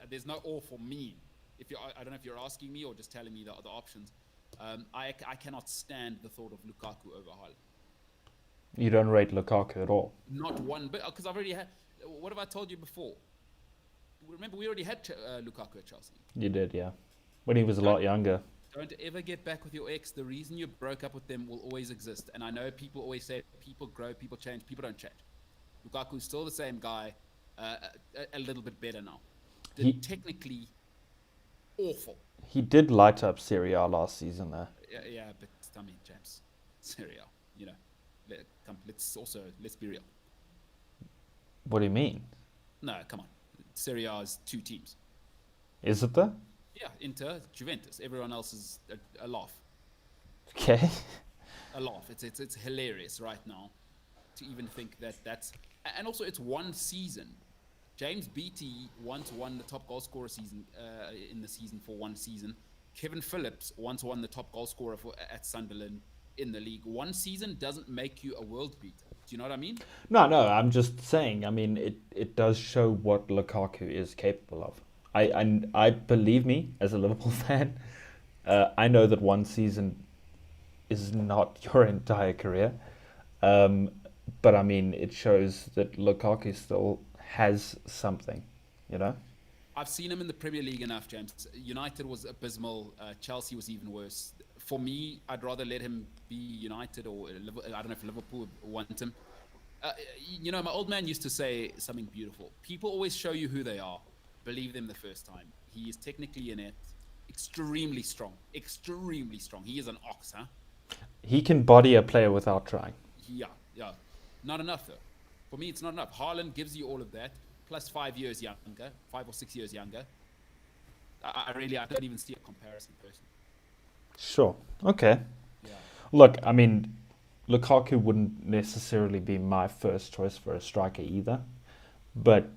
There's no all for me. If you, I don't know if you're asking me or just telling me the options. I cannot stand the thought of Lukaku over Haaland. You don't rate Lukaku at all. Not one bit, because I've already had. What have I told you before? Remember, we already had Lukaku at Chelsea. You did, yeah. When he was a Don't lot younger. don't ever get back with your ex. The reason you broke up with them will always exist. And I know people always say people grow, people change, people don't change. Lukaku's still the same guy, a little bit better now. He Technically awful. he did light up Serie A last season though. Yeah, but I mean, James, Syria, you know, let's be real. What do you mean? No, come on. Serie A is 2 teams. Is it though? Yeah, Inter, Juventus. Everyone else is a laugh. Okay. A laugh. It's hilarious right now to even think that's. And also, it's one season. James Beattie once won the top goal scorer season in the season for one season. Kevin Phillips once won the top goal scorer at Sunderland in the league. One season doesn't make you a world beater. Do you know what I mean? No, no, I'm just saying. I mean, it does show what Lukaku is capable of. I believe me, as a Liverpool fan, I know that one season is not your entire career. But I mean, it shows that Lukaku still has something, you know? I've seen him in the Premier League enough, James. United was abysmal. Chelsea was even worse. For me, I'd rather let him be United or I don't know if Liverpool want him. My old man used to say something beautiful. People always show you who they are. Believe them the first time. He is technically inept, extremely strong. Extremely strong. He is an ox, huh? He can body a player without trying. Yeah. Not enough, though. For me, it's not enough. Haaland gives you all of that, plus 5 years younger, 5 or 6 years younger. I don't even see a comparison, personally. Sure. Okay. Yeah. Look, I mean, Lukaku wouldn't necessarily be my first choice for a striker either. But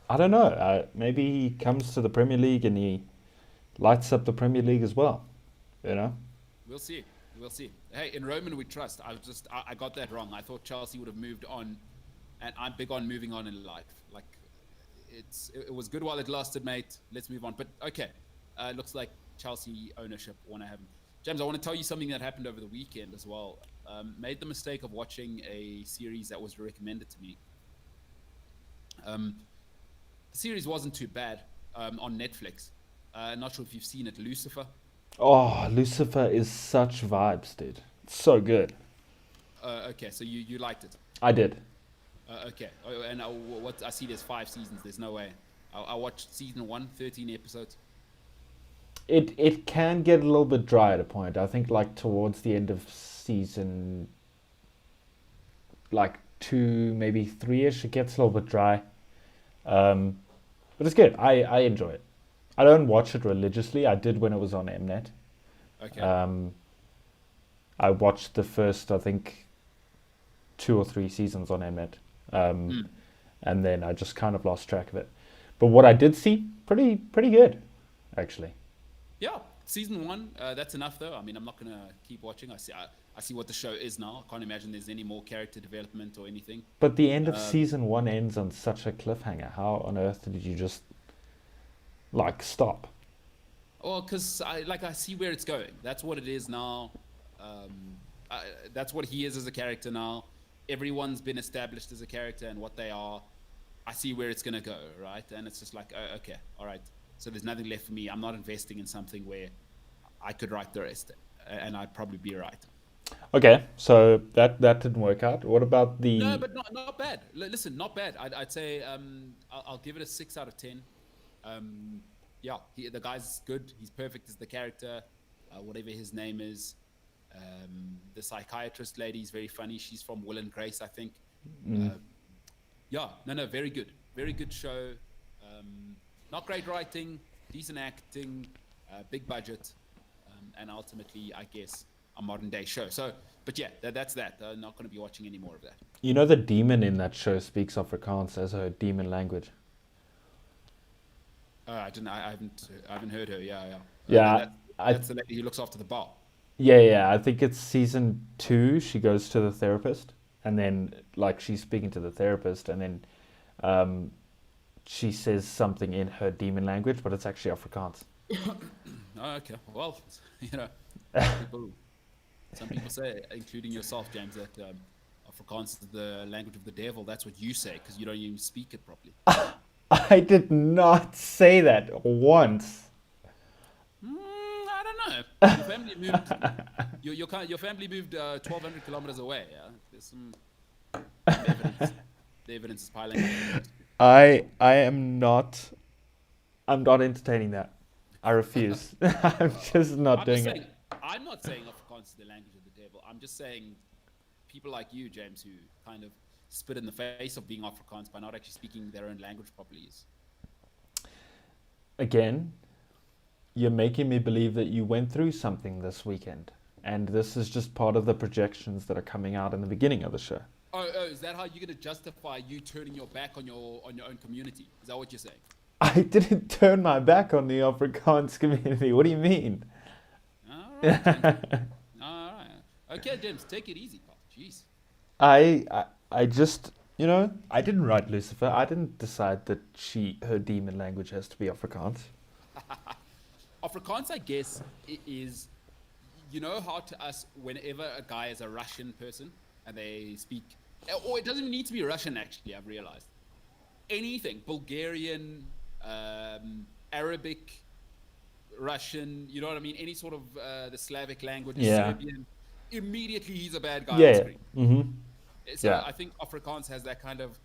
I don't know. Maybe he comes to the Premier League and he lights up the Premier League as well. You know? We'll see. Hey, in Roman we trust. I got that wrong. I thought Chelsea would have moved on, and I'm big on moving on in life. Like, it was good while it lasted, mate. Let's move on. But okay, looks like Chelsea ownership want to have him. James, I want to tell you something that happened over the weekend as well. Made the mistake of watching a series that was recommended to me. The series wasn't too bad on Netflix. Not sure if you've seen it, Lucifer. Oh, Lucifer is such vibes, dude. It's so good. Okay, so you liked it. I did. Okay. Oh, and what I see, there's 5 seasons. There's no way. I watched season 1, 13 episodes. It can get a little bit dry at a point. I think like towards the end of season like 2, maybe 3ish, it gets a little bit dry. Um, but it's good. I enjoy it. I don't watch it religiously. I did when it was on Mnet. Okay. I watched the first, I think, 2 or 3 seasons on Mnet, Mm. and then I just kind of lost track of it. But what I did see, pretty good, actually. Yeah. Season 1. That's enough though. I mean, I'm not gonna keep watching. I see what the show is now. I can't imagine there's any more character development or anything. But the end of Uh, season 1 ends on such a cliffhanger. How on earth did you just like stop? Well, because I see where it's going. That's what it is now. That's what he is as a character now. Everyone's been established as a character and what they are. I see where it's gonna go, right? And it's just like, oh, okay, all right. So there's nothing left for me. I'm not investing in something where I could write the rest, and I'd probably be right. Okay, so that didn't work out. What about No, the? but not bad. Listen, not bad. I'd say I'll give it a 6 out of 10. Yeah, the guy's good. He's perfect as the character, whatever his name is. The psychiatrist lady is very funny. She's from Will and Grace, I think. Mm, Yeah, no, very good show. Not great writing, decent acting, big budget, and ultimately, I guess, a modern day show. So, but yeah, that's that. I'm not going to be watching any more of that. you know the demon in that show speaks Afrikaans as her demon language. I didn't. I haven't heard her. Yeah, yeah. Yeah, I That's the lady who looks after the bar. yeah. I think it's season 2. She goes to the therapist, and then like she's speaking to the therapist, and then um, she says something in her demon language, but it's actually Afrikaans. Oh, okay. Well, you know, people. Some people say, including yourself, James, that Afrikaans is the language of the devil. That's what you say because you don't even speak it properly. I did not say that once. I don't know. Your family moved. Your family moved 1,200 kilometers away. Yeah, there's some evidence. The evidence is piling up. I am not. I'm not entertaining that. I refuse. I'm just not I'm doing just it. saying. I'm not saying Afrikaans is the language of the devil. I'm just saying people like you, James, who kind of spit in the face of being Afrikaans by not actually speaking their own language properly. Again, you're making me believe that you went through something this weekend, and this is just part of the projections that are coming out in the beginning of the show. Oh, is that how you're gonna justify you turning your back on your own community? Is that what you're saying? I didn't turn my back on the Afrikaans community. What do you mean? All right, James. All right. Okay, James, take it easy, pal. Jeez. I just, I didn't write Lucifer. I didn't decide that her demon language has to be Afrikaans. Afrikaans, I guess, is, how to us, whenever a guy is a Russian person and they speak, or it doesn't even need to be Russian, actually, I've realized. Anything, Bulgarian, Arabic, Russian, you know what I mean? Any sort of the Slavic language, Yeah. Serbian, immediately he's a bad guy on Yeah. screen. Mm-hmm. So Yeah. I think Afrikaans has that kind of,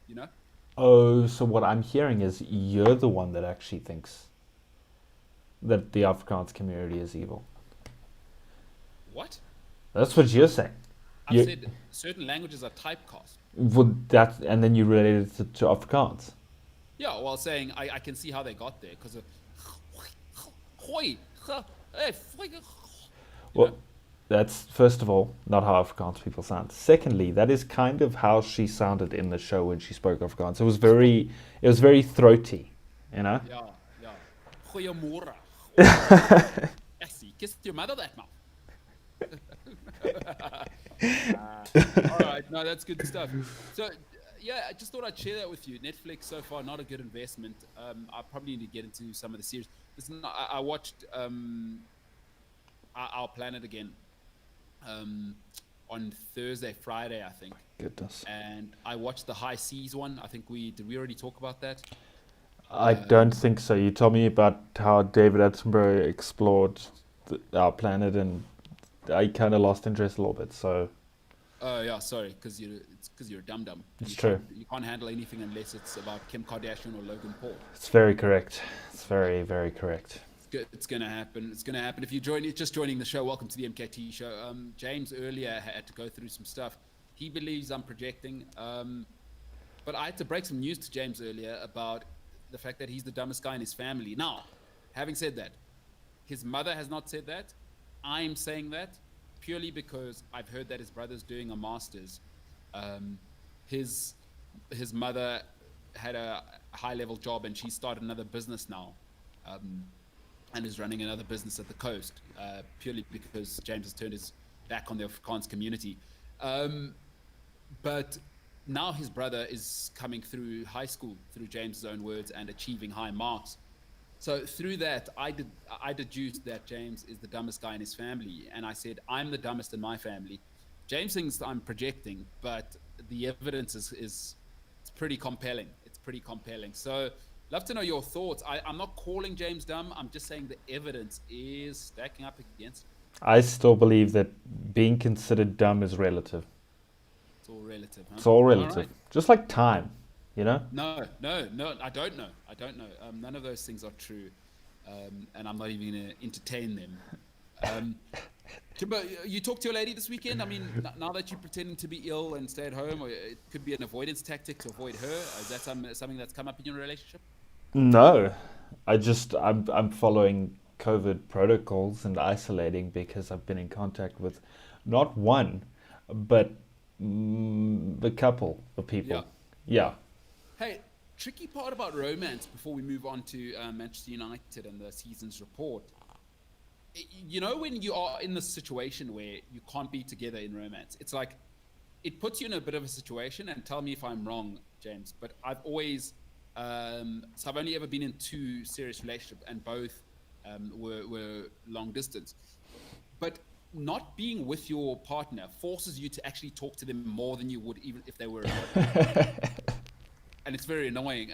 you know? Oh, so what I'm hearing is you're the one that actually thinks that the Afrikaans community is evil. What? That's what you're saying. I've You said certain languages are typecast. would that, and then you related it to Afrikaans. Yeah, while saying I can see how they got there because of hoi, you Well, know? that's first of all not how Afrikaans people sound. Secondly, that is kind of how she sounded in the show when she spoke Afrikaans. It was very throaty, you know. Yeah, yeah. Goeiemorgen. Yes, you kissed your mother that mouth. All right, no, that's good stuff. So, yeah, I just thought I'd share that with you. Netflix so far not a good investment. I probably need to get into some of the series. Listen, I watched Our Planet again on Thursday, Friday, I think, Goodness. and I watched the High Seas one. I think did we already talk about that? I don't think so. You told me about how David Attenborough explored our planet, and I kind of lost interest a little bit. So Oh yeah, sorry, because you're a dum dum. It's true. You can't handle anything unless it's about Kim Kardashian or Logan Paul. It's very correct. It's very, very correct. It's gonna happen. It's gonna happen. If you're just joining the show, welcome to the MKT Show. James earlier had to go through some stuff. He believes I'm projecting, but I had to break some news to James earlier about the fact that he's the dumbest guy in his family. Now, having said that, his mother has not said that. I'm saying that purely because I've heard that his brother's doing a master's. His mother had a high-level job and she started another business now. And is running another business at the coast, purely because James has turned his back on the Afrikaans community. But now his brother is coming through high school, through James's own words, and achieving high marks. So through that, I deduced that James is the dumbest guy in his family, and I said, I'm the dumbest in my family. James thinks I'm projecting, but the evidence is it's pretty compelling. It's pretty compelling. So love to know your thoughts. I'm not calling James dumb. I'm just saying the evidence is stacking up against him. I still believe that being considered dumb is relative. It's all relative, huh? It's all relative. All right. Just like time, you know? No, I don't know. None of those things are true. And I'm not even going to entertain them. But you talked to your lady this weekend? I mean, now that you're pretending to be ill and stay at home, or it could be an avoidance tactic to avoid her. Is that something that's come up in your relationship? No. I'm following COVID protocols and isolating because I've been in contact with not one, but a couple of people. Yeah. Hey, tricky part about romance before we move on to Manchester United and the season's report. You know, when you are in this situation where you can't be together in romance, it's like it puts you in a bit of a situation. And tell me if I'm wrong, James, but I've always so I've only ever been in 2 serious relationships, and both were long distance. But not being with your partner forces you to actually talk to them more than you would even if they were and it's very annoying.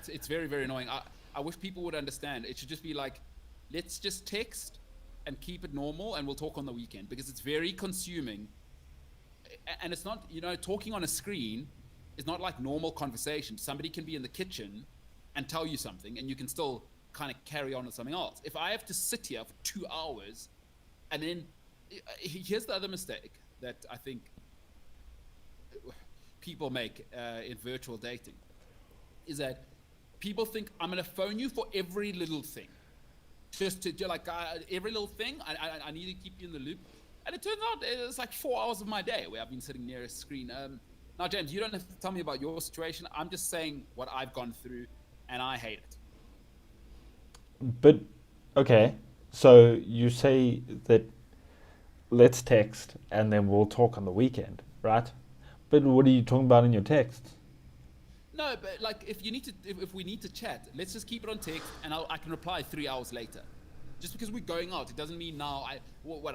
It's very, very annoying. I wish people would understand. It should just be like, let's just text and keep it normal, and we'll talk on the weekend, because it's very consuming. And it's not, you know, talking on a screen is not like normal conversation. Somebody can be in the kitchen and tell you something, and you can still kind of carry on with something else. If I have to sit here for 2 hours, and then here's the other mistake that I think people make in virtual dating, is that people think I'm going to phone you for every little thing. Just to like every little thing, I need to keep you in the loop. And it turns out it's like 4 hours of my day where I've been sitting near a screen. Now, James, you don't have to tell me about your situation. I'm just saying what I've gone through, and I hate it. But, okay, so you say that let's text and then we'll talk on the weekend, right? But what are you talking about in your texts? No, but like if we need to chat, let's just keep it on text, and I can reply 3 hours later. Just because we're going out, it doesn't mean now I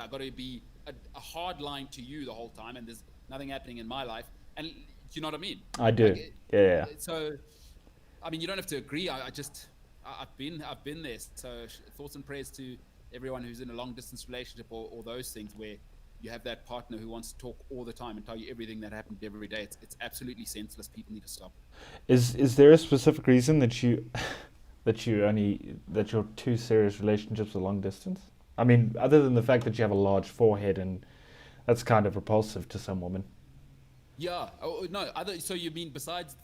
got to be a hard line to you the whole time, and there's nothing happening in my life. And do you know what I mean? I do. Like, yeah. So, I mean, you don't have to agree. I've been there. So thoughts and prayers to everyone who's in a long distance relationship or those things where you have that partner who wants to talk all the time and tell you everything that happened every day. It's absolutely senseless. People need to stop. Is there a specific reason that your 2 serious relationships are long distance? I mean, other than the fact that you have a large forehead, and that's kind of repulsive to some women. Yeah. Oh, no. So you mean besides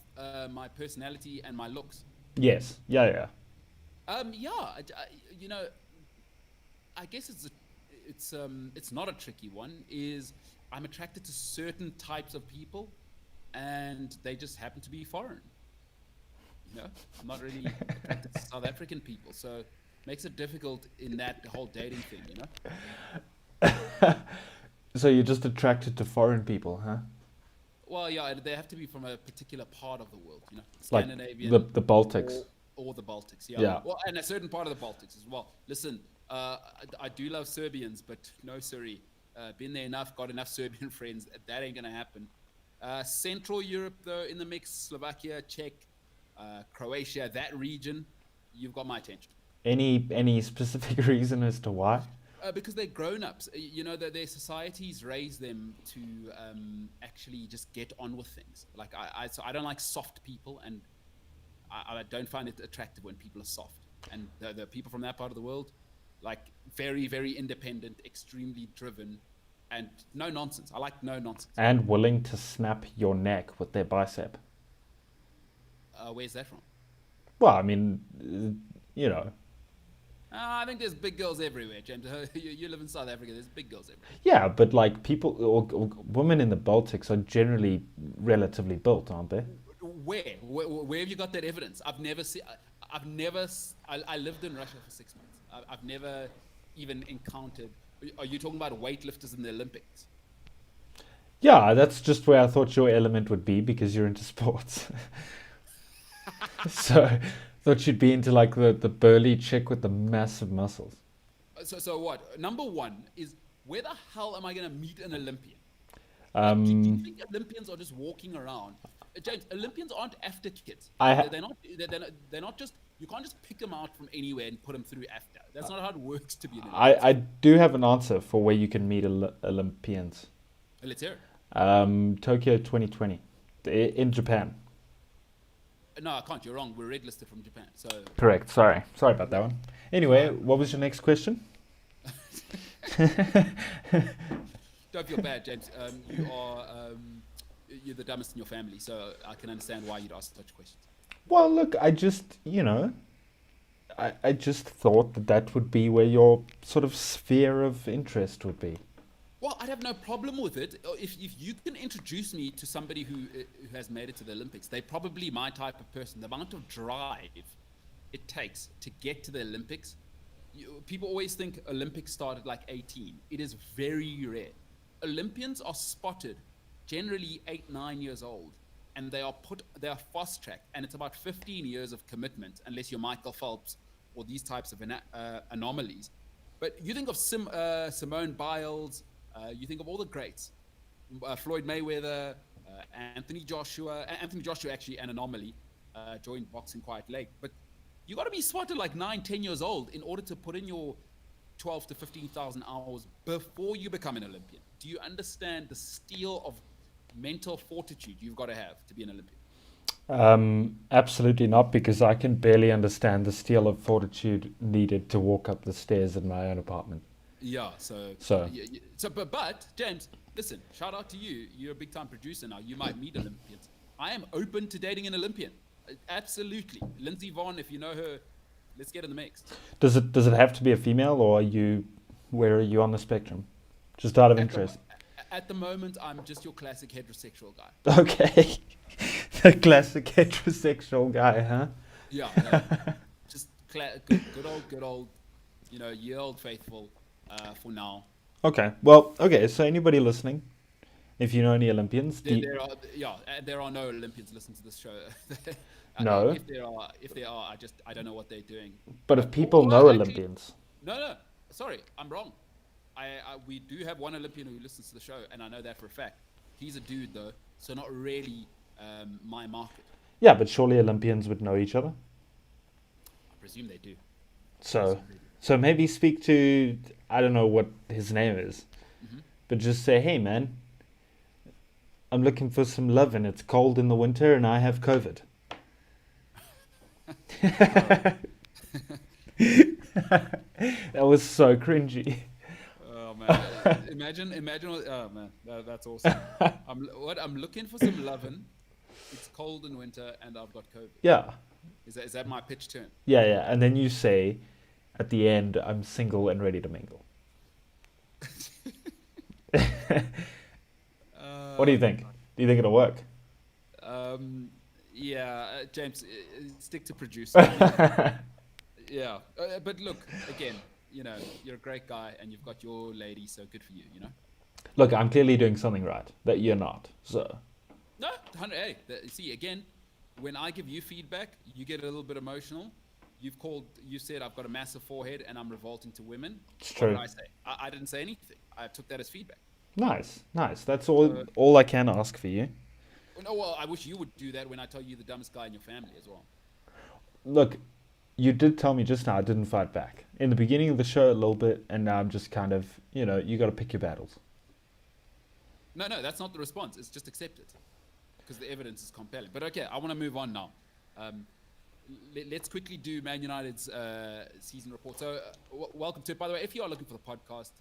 my personality and my looks? Yes. Yeah. You know, I guess it's not a tricky one. Is I'm attracted to certain types of people, and they just happen to be foreign. You know, I'm not really attracted to South African people, so makes it difficult in that whole dating thing. You know. So you're just attracted to foreign people, huh? Well, yeah, they have to be from a particular part of the world. You know, Like Scandinavian, the Baltics. or the Baltics. Yeah. Well, and a certain part of the Baltics as well. Listen, I do love Serbians, but no, sorry. Been there enough, got enough Serbian friends. That ain't gonna happen. Central Europe, though, in the mix: Slovakia, Czech, Croatia, that region. You've got my attention. Any specific reason as to why? Because they're grown-ups. You know, that their societies raise them to actually just get on with things. Like so I don't like soft people, and I don't find it attractive when people are soft. And the people from that part of the world, like very, very independent, extremely driven, and no nonsense. I like no nonsense. And willing to snap your neck with their bicep. Where's that from? Well, I mean, you know. I think there's big girls everywhere, James. You live in South Africa. There's big girls everywhere. Yeah, but like people or women in the Baltics are generally relatively built, aren't they? Where have you got that evidence? I've never seen. I lived in Russia for 6 months. I've never even encountered. Are you talking about weightlifters in the Olympics? Yeah, that's just where I thought your element would be because you're into sports. So I thought you'd be into like the burly chick with the massive muscles. So what? Number one is, where the hell am I going to meet an Olympian? Do you think Olympians are just walking around? James, Olympians aren't after kids. They're not. They're not just. You can't just pick them out from anywhere and put them through after. That's not how it works to be an Olympian. I do have an answer for where you can meet Olympians. Let's hear it. Tokyo 2020 in Japan. No, I can't. You're wrong. We're red listed from Japan. So Correct. Sorry about that one. Anyway, what was your next question? Don't feel bad, James. You're the dumbest in your family, so I can understand why you'd ask such questions. Well, look, I just I just thought that would be where your sort of sphere of interest would be. Well, I'd have no problem with it. If you can introduce me to somebody who has made it to the Olympics, they're probably my type of person. The amount of drive it takes to get to the Olympics. People always think Olympics start at like 18. It is very rare. Olympians are spotted generally 8-9 years old, and they are fast tracked, and it's about 15 years of commitment, unless you're Michael Phelps or these types of anomalies. But you think of Simone Biles, you think of all the greats, Floyd Mayweather, Anthony Joshua. Anthony Joshua actually an anomaly, joined boxing quite late. But you got to be spotted like 9-10 years old in order to put in your 12 to 15,000 hours before you become an Olympian. Do you understand the steel of mental fortitude you've got to have to be an Olympian? Absolutely not, because I can barely understand the steel of fortitude needed to walk up the stairs in my own apartment. Yeah, but James, listen, shout out to you. You're a big time producer now. You might meet Olympians. I am open to dating an Olympian. Absolutely. Lindsey Vonn, if you know her, let's get in the mix. Does it have to be a female, or where are you on the spectrum? Just out of interest. At the moment, I'm just your classic heterosexual guy. Okay. The classic heterosexual guy, huh? Yeah. No, just good old, year old faithful for now. Okay. Well, so anybody listening, if you know any Olympians, there are no Olympians listening to this show. No. If there are, I don't know what they're doing. But if people know Olympians. No, sorry, I'm wrong. We do have one Olympian who listens to the show, and I know that for a fact. He's a dude though, so not really my market. Yeah, but surely Olympians would know each other. I presume they do. So maybe speak to, I don't know what his name is, but just say, hey man, I'm looking for some love and it's cold in the winter and I have COVID. That was so cringy. Oh man! Imagine! Oh man, that's awesome. I'm looking for some lovin'. It's cold in winter, and I've got COVID. Yeah. Is that my pitch turn? Yeah, and then you say, at the end, I'm single and ready to mingle. What do you think? Do you think it'll work? Yeah, James, stick to producer. Yeah, but look, again, you're a great guy and you've got your lady, so good for you, Look, I'm clearly doing something right that you're not, so. No, hey, see, again, when I give you feedback, you get a little bit emotional. You said I've got a massive forehead and I'm revolting to women. It's true. What did I say? I didn't say anything. I took that as feedback. Nice. That's all I can ask for you. No, well, I wish you would do that when I tell you the dumbest guy in your family as well. Look, you did tell me just now I didn't fight back. In the beginning of the show, a little bit, and now I'm just kind of, you got to pick your battles. No, that's not the response. It's just accept it because the evidence is compelling. But okay, I want to move on now. Let's quickly do Man United's season report. So, welcome to it. By the way, if you are looking for the podcast,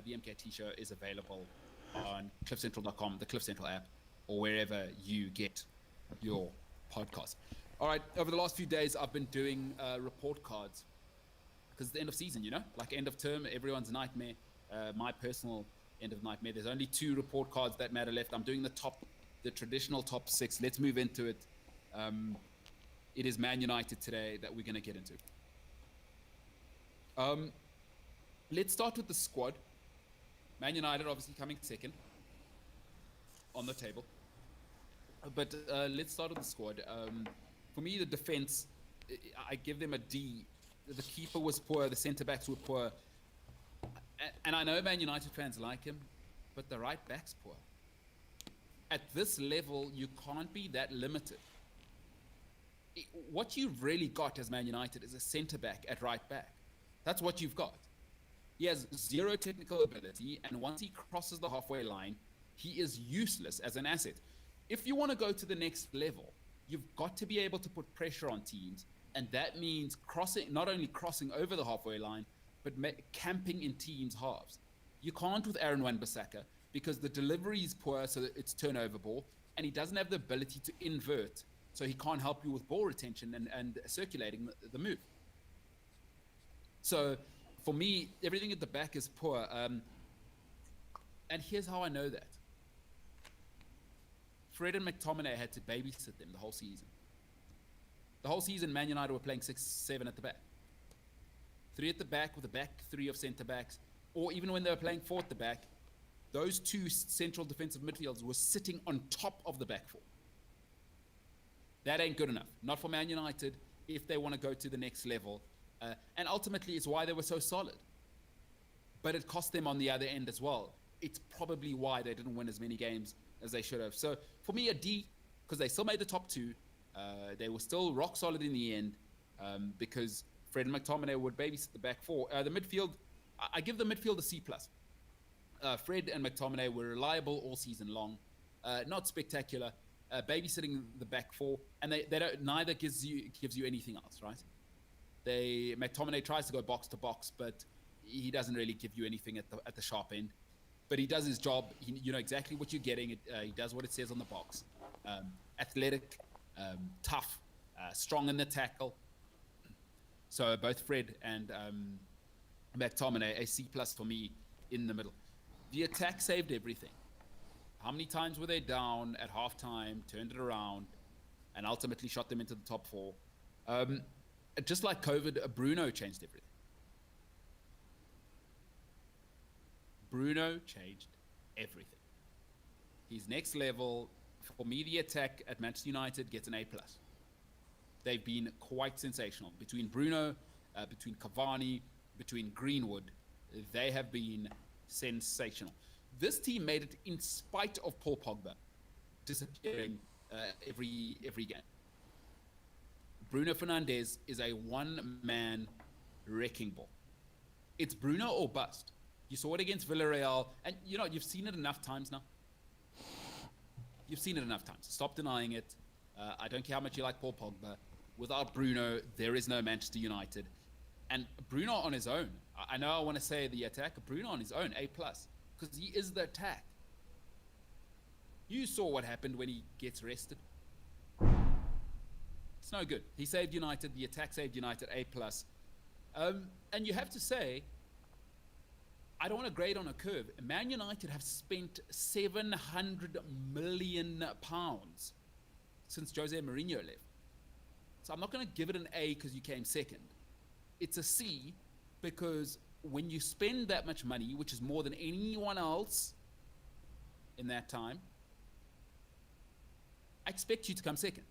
the MKT Show is available on cliffcentral.com, the Cliff Central app, or wherever you get your podcast. All right, over the last few days, I've been doing report cards because it's the end of season, like end of term, everyone's nightmare. My personal end of nightmare. There's only 2 report cards that matter left. I'm doing the traditional top 6. Let's move into it. It is Man United today that we're going to get into. Let's start with the squad. Man United obviously coming second on the table. But let's start with the squad. For me, the defense, I give them a D. The keeper was poor. The centre-backs were poor. And I know Man United fans like him, but the right back's poor. At this level, you can't be that limited. What you've really got as Man United is a centre-back at right back. That's what you've got. He has 0 technical ability, and once he crosses the halfway line, he is useless as an asset. If you want to go to the next level, you've got to be able to put pressure on teams, and that means not only crossing over the halfway line, but camping in teams' halves. You can't with Aaron Wan-Bissaka because the delivery is poor, so it's turnover ball, and he doesn't have the ability to invert, so he can't help you with ball retention and circulating the move. So for me, everything at the back is poor. And here's how I know that. Fred and McTominay had to babysit them the whole season. The whole season, Man United were playing 6-7 at the back. 3 at the back with a back 3 of centre-backs. Or even when they were playing 4 at the back, those 2 central defensive midfielders were sitting on top of the back 4. That ain't good enough. Not for Man United if they want to go to the next level. And ultimately, it's why they were so solid. But it cost them on the other end as well. It's probably why they didn't win as many games as they should have. So for me, a D, because they still made the top 2. They were still rock solid in the end because Fred and McTominay would babysit the back 4. The midfield, I give the midfield a C+. Fred and McTominay were reliable all season long. Not spectacular. Babysitting the back 4, and they don't, neither gives you anything else, right? McTominay tries to go box to box, but he doesn't really give you anything at the sharp end. But he does his job. You know exactly what you're getting. He does what it says on the box. Athletic, tough, strong in the tackle. So both Fred and McTominay, a C+ for me in the middle. The attack saved everything. How many times were they down at halftime, turned it around, and ultimately shot them into the top 4? Just like COVID, Bruno changed everything. Bruno changed everything. He's next level. For me, the attack at Manchester United gets an A+. They've been quite sensational. Between Bruno, between Cavani, between Greenwood, they have been sensational. This team made it in spite of Paul Pogba disappearing every game. Bruno Fernandes is a one-man wrecking ball. It's Bruno or bust. You saw it against Villarreal, and you've seen it enough times now. You've seen it enough times. Stop denying it. I don't care how much you like Paul Pogba. Without Bruno, there is no Manchester United. And Bruno on his own, I know I want to say the attack, Bruno on his own, A+, because he is the attack. You saw what happened when he gets rested. It's no good. He saved United. The attack saved United, A+. And you have to say, I don't want to grade on a curve. Man United have spent £700 million since Jose Mourinho left. So I'm not going to give it an A because you came second. It's a C because when you spend that much money, which is more than anyone else in that time, I expect you to come second.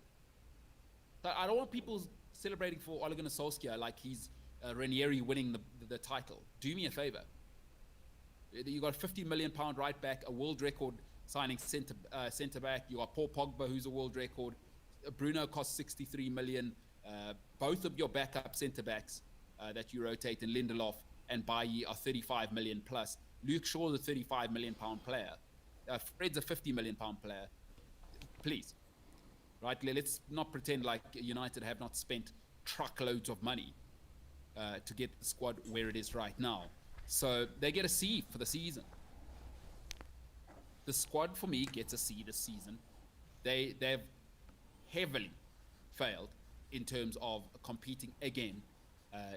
But I don't want people celebrating for Ole Gunnar Solskjaer like he's Ranieri winning the title. Do me a favor. You got a £50 million right back, a world record signing centre back. You got Paul Pogba, who's a world record. Bruno cost 63 million. Both of your backup centre backs that you rotate in Lindelof and Bailly are 35 million plus. Luke Shaw's a 35 million pound player. Fred's a 50 million pound player. Please, right? Let's not pretend like United have not spent truckloads of money to get the squad where it is right now. So they get a C for the season. The squad for me gets a C this season. They've heavily failed in terms of competing again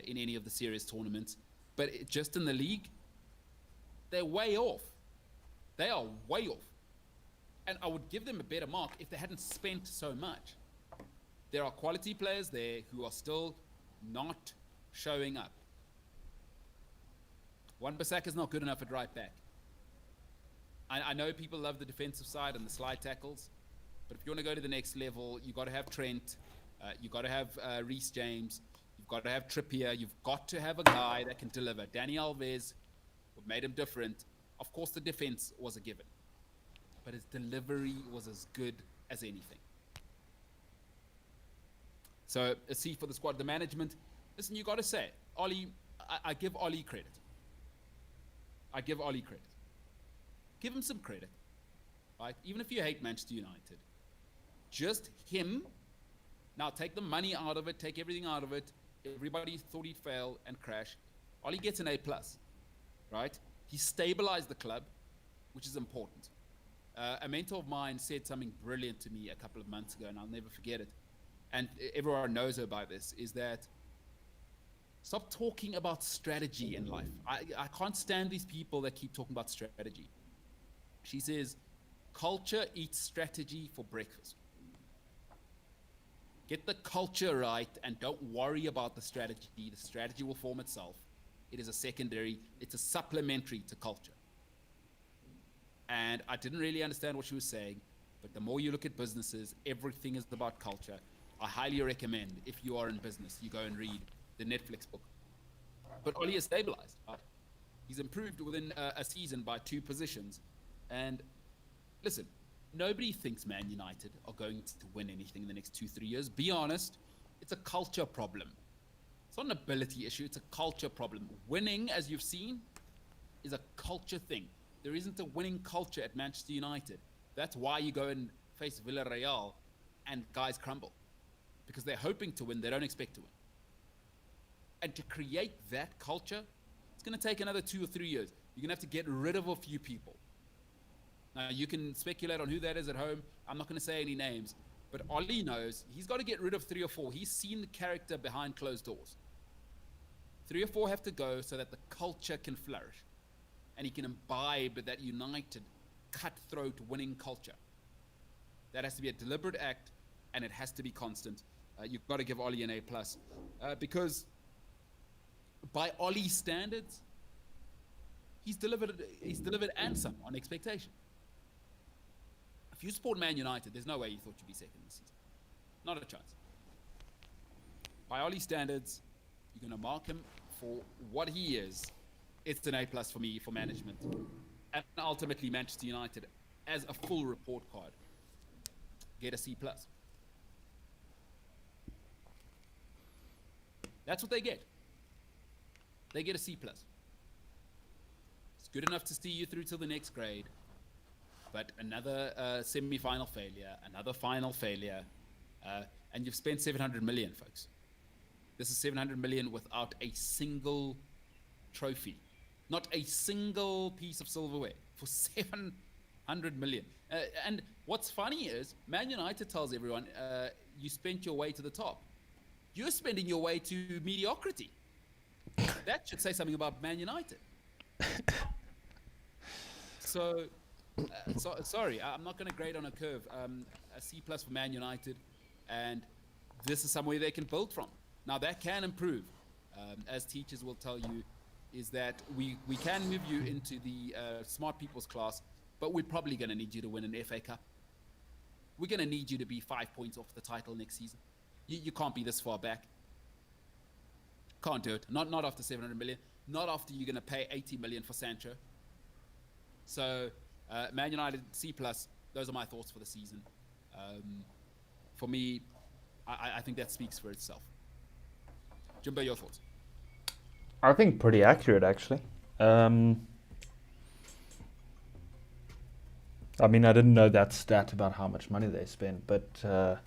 in any of the serious tournaments. But just in the league, they're way off. They are way off. And I would give them a better mark if they hadn't spent so much. There are quality players there who are still not showing up. Wan-Bissaka is not good enough at right back. I know people love the defensive side and the slide tackles, but if you want to go to the next level, you've got to have Trent, you've got to have Reece James, you've got to have Trippier, you've got to have a guy that can deliver. Dani Alves, what made him different, of course the defense was a given, but his delivery was as good as anything. So a C for the squad. The management, listen, you got to say, Ollie, I give Ollie credit. I give Ollie credit. Give him some credit, right? Even if you hate Manchester United, just him. Now take the money out of it, take everything out of it. Everybody thought he'd fail and crash. Ollie gets an A+, right? He stabilized the club, which is important. A mentor of mine said something brilliant to me a couple of months ago, and I'll never forget it. And everyone knows her by this, is that stop talking about strategy in life. I can't stand these people that keep talking about strategy. She says, culture eats strategy for breakfast. Get the culture right and don't worry about the strategy. The strategy will form itself. It is a secondary, it's a supplementary to culture. And I didn't really understand what she was saying, but the more you look at businesses, everything is about culture. I highly recommend, if you are in business, you go and read the Netflix book. But Ollie is stabilized. Right? He's improved within a season by 2 positions. And listen, nobody thinks Man United are going to win anything in the next 2-3 years. Be honest, it's a culture problem. It's not an ability issue, it's a culture problem. Winning, as you've seen, is a culture thing. There isn't a winning culture at Manchester United. That's why you go and face Villarreal and guys crumble. Because they're hoping to win, they don't expect to win. And to create that culture, it's going to take another 2 or 3 years. You're going to have to get rid of a few people. Now, you can speculate on who that is at home. I'm not going to say any names. But Ollie knows he's got to get rid of 3 or 4. He's seen the character behind closed doors. 3 or 4 have to go so that the culture can flourish. And he can imbibe that united, cutthroat, winning culture. That has to be a deliberate act, and it has to be constant. You've got to give Ollie an A+. Because by Ollie's standards, he's delivered and some on expectation. If you support Man United, there's no way you thought you'd be second this season. Not a chance. By Ollie's standards, you're going to mark him for what he is. It's an A+ for me, for management. And ultimately, Manchester United, as a full report card, get a C+. That's what they get. They get a C+. It's good enough to see you through till the next grade. But another semi-final failure, another final failure, and you've spent 700 million, folks. This is 700 million without a single trophy. Not a single piece of silverware for 700 million. And what's funny is, Man United tells everyone, you spent your way to the top. You're spending your way to mediocrity. That should say something about Man United. So sorry, I'm not going to grade on a curve. A C+ for Man United, and this is somewhere they can build from. Now that can improve, as teachers will tell you, is that we can move you into the smart people's class, but we're probably going to need you to win an FA Cup. We're going to need you to be 5 points off the title next season. You can't be this far back. Can't do it. Not after 700 million. Not after you're going to pay 80 million for Sancho. So, Man United C+. Those are my thoughts for the season. For me, I think that speaks for itself. Jimbo, your thoughts? I think pretty accurate, actually. I mean, I didn't know that stat about how much money they spent, but yeah,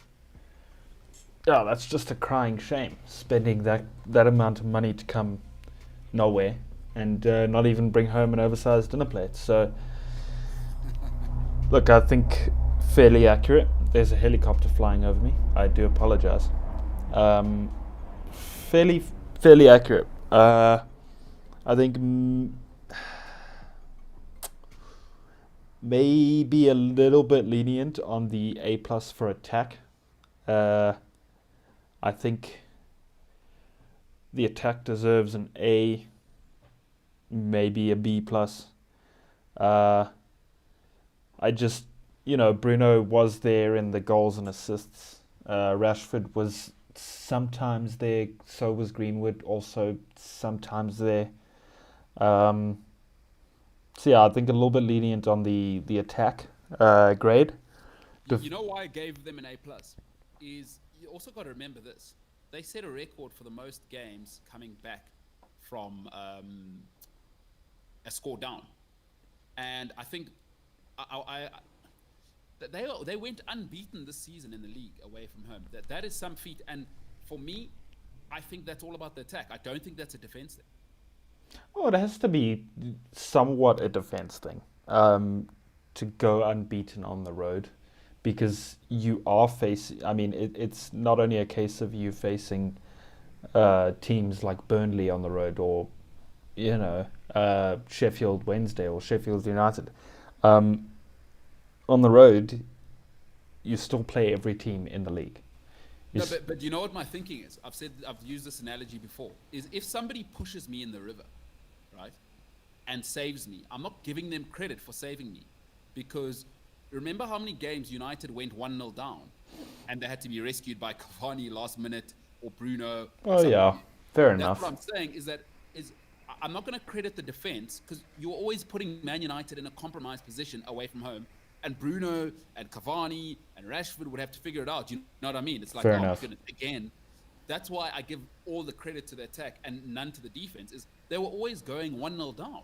that's just a crying shame. Spending that amount of money to come nowhere and not even bring home an oversized dinner plate. So, look, I think fairly accurate. There's a helicopter flying over me. I do apologize. Fairly accurate. I think maybe a little bit lenient on the A plus for attack. I think the attack deserves an A, maybe a B plus. I just, Bruno was there in the goals and assists. Rashford was sometimes there, so was Greenwood also sometimes there. So yeah, I think a little bit lenient on the attack grade. You know why I gave them an A plus? Is you also got to remember this. They set a record for the most games coming back from a score down, and I think they went unbeaten this season in the league away from home. That is some feat, and for me, I think that's all about the attack. I don't think that's a defense thing. Oh, it has to be somewhat a defense thing to go unbeaten on the road, because you are facing. I mean, it's not only a case of you facing teams like Burnley on the road, or Sheffield Wednesday or Sheffield United. On the road, you still play every team in the league. No, but you know what my thinking is? I've used this analogy before. Is if somebody pushes me in the river, right, and saves me, I'm not giving them credit for saving me, because remember how many games United went 1-0 down, and they had to be rescued by Cavani last minute or Bruno. Oh yeah, fair That's enough. what I'm saying is I'm not going to credit the defense, because you're always putting Man United in a compromised position away from home. And Bruno and Cavani and Rashford would have to figure it out. You know what I mean? It's like, Fair oh my enough. goodness, again. That's why I give all the credit to the attack and none to the defense. Is they were always going 1-0 down.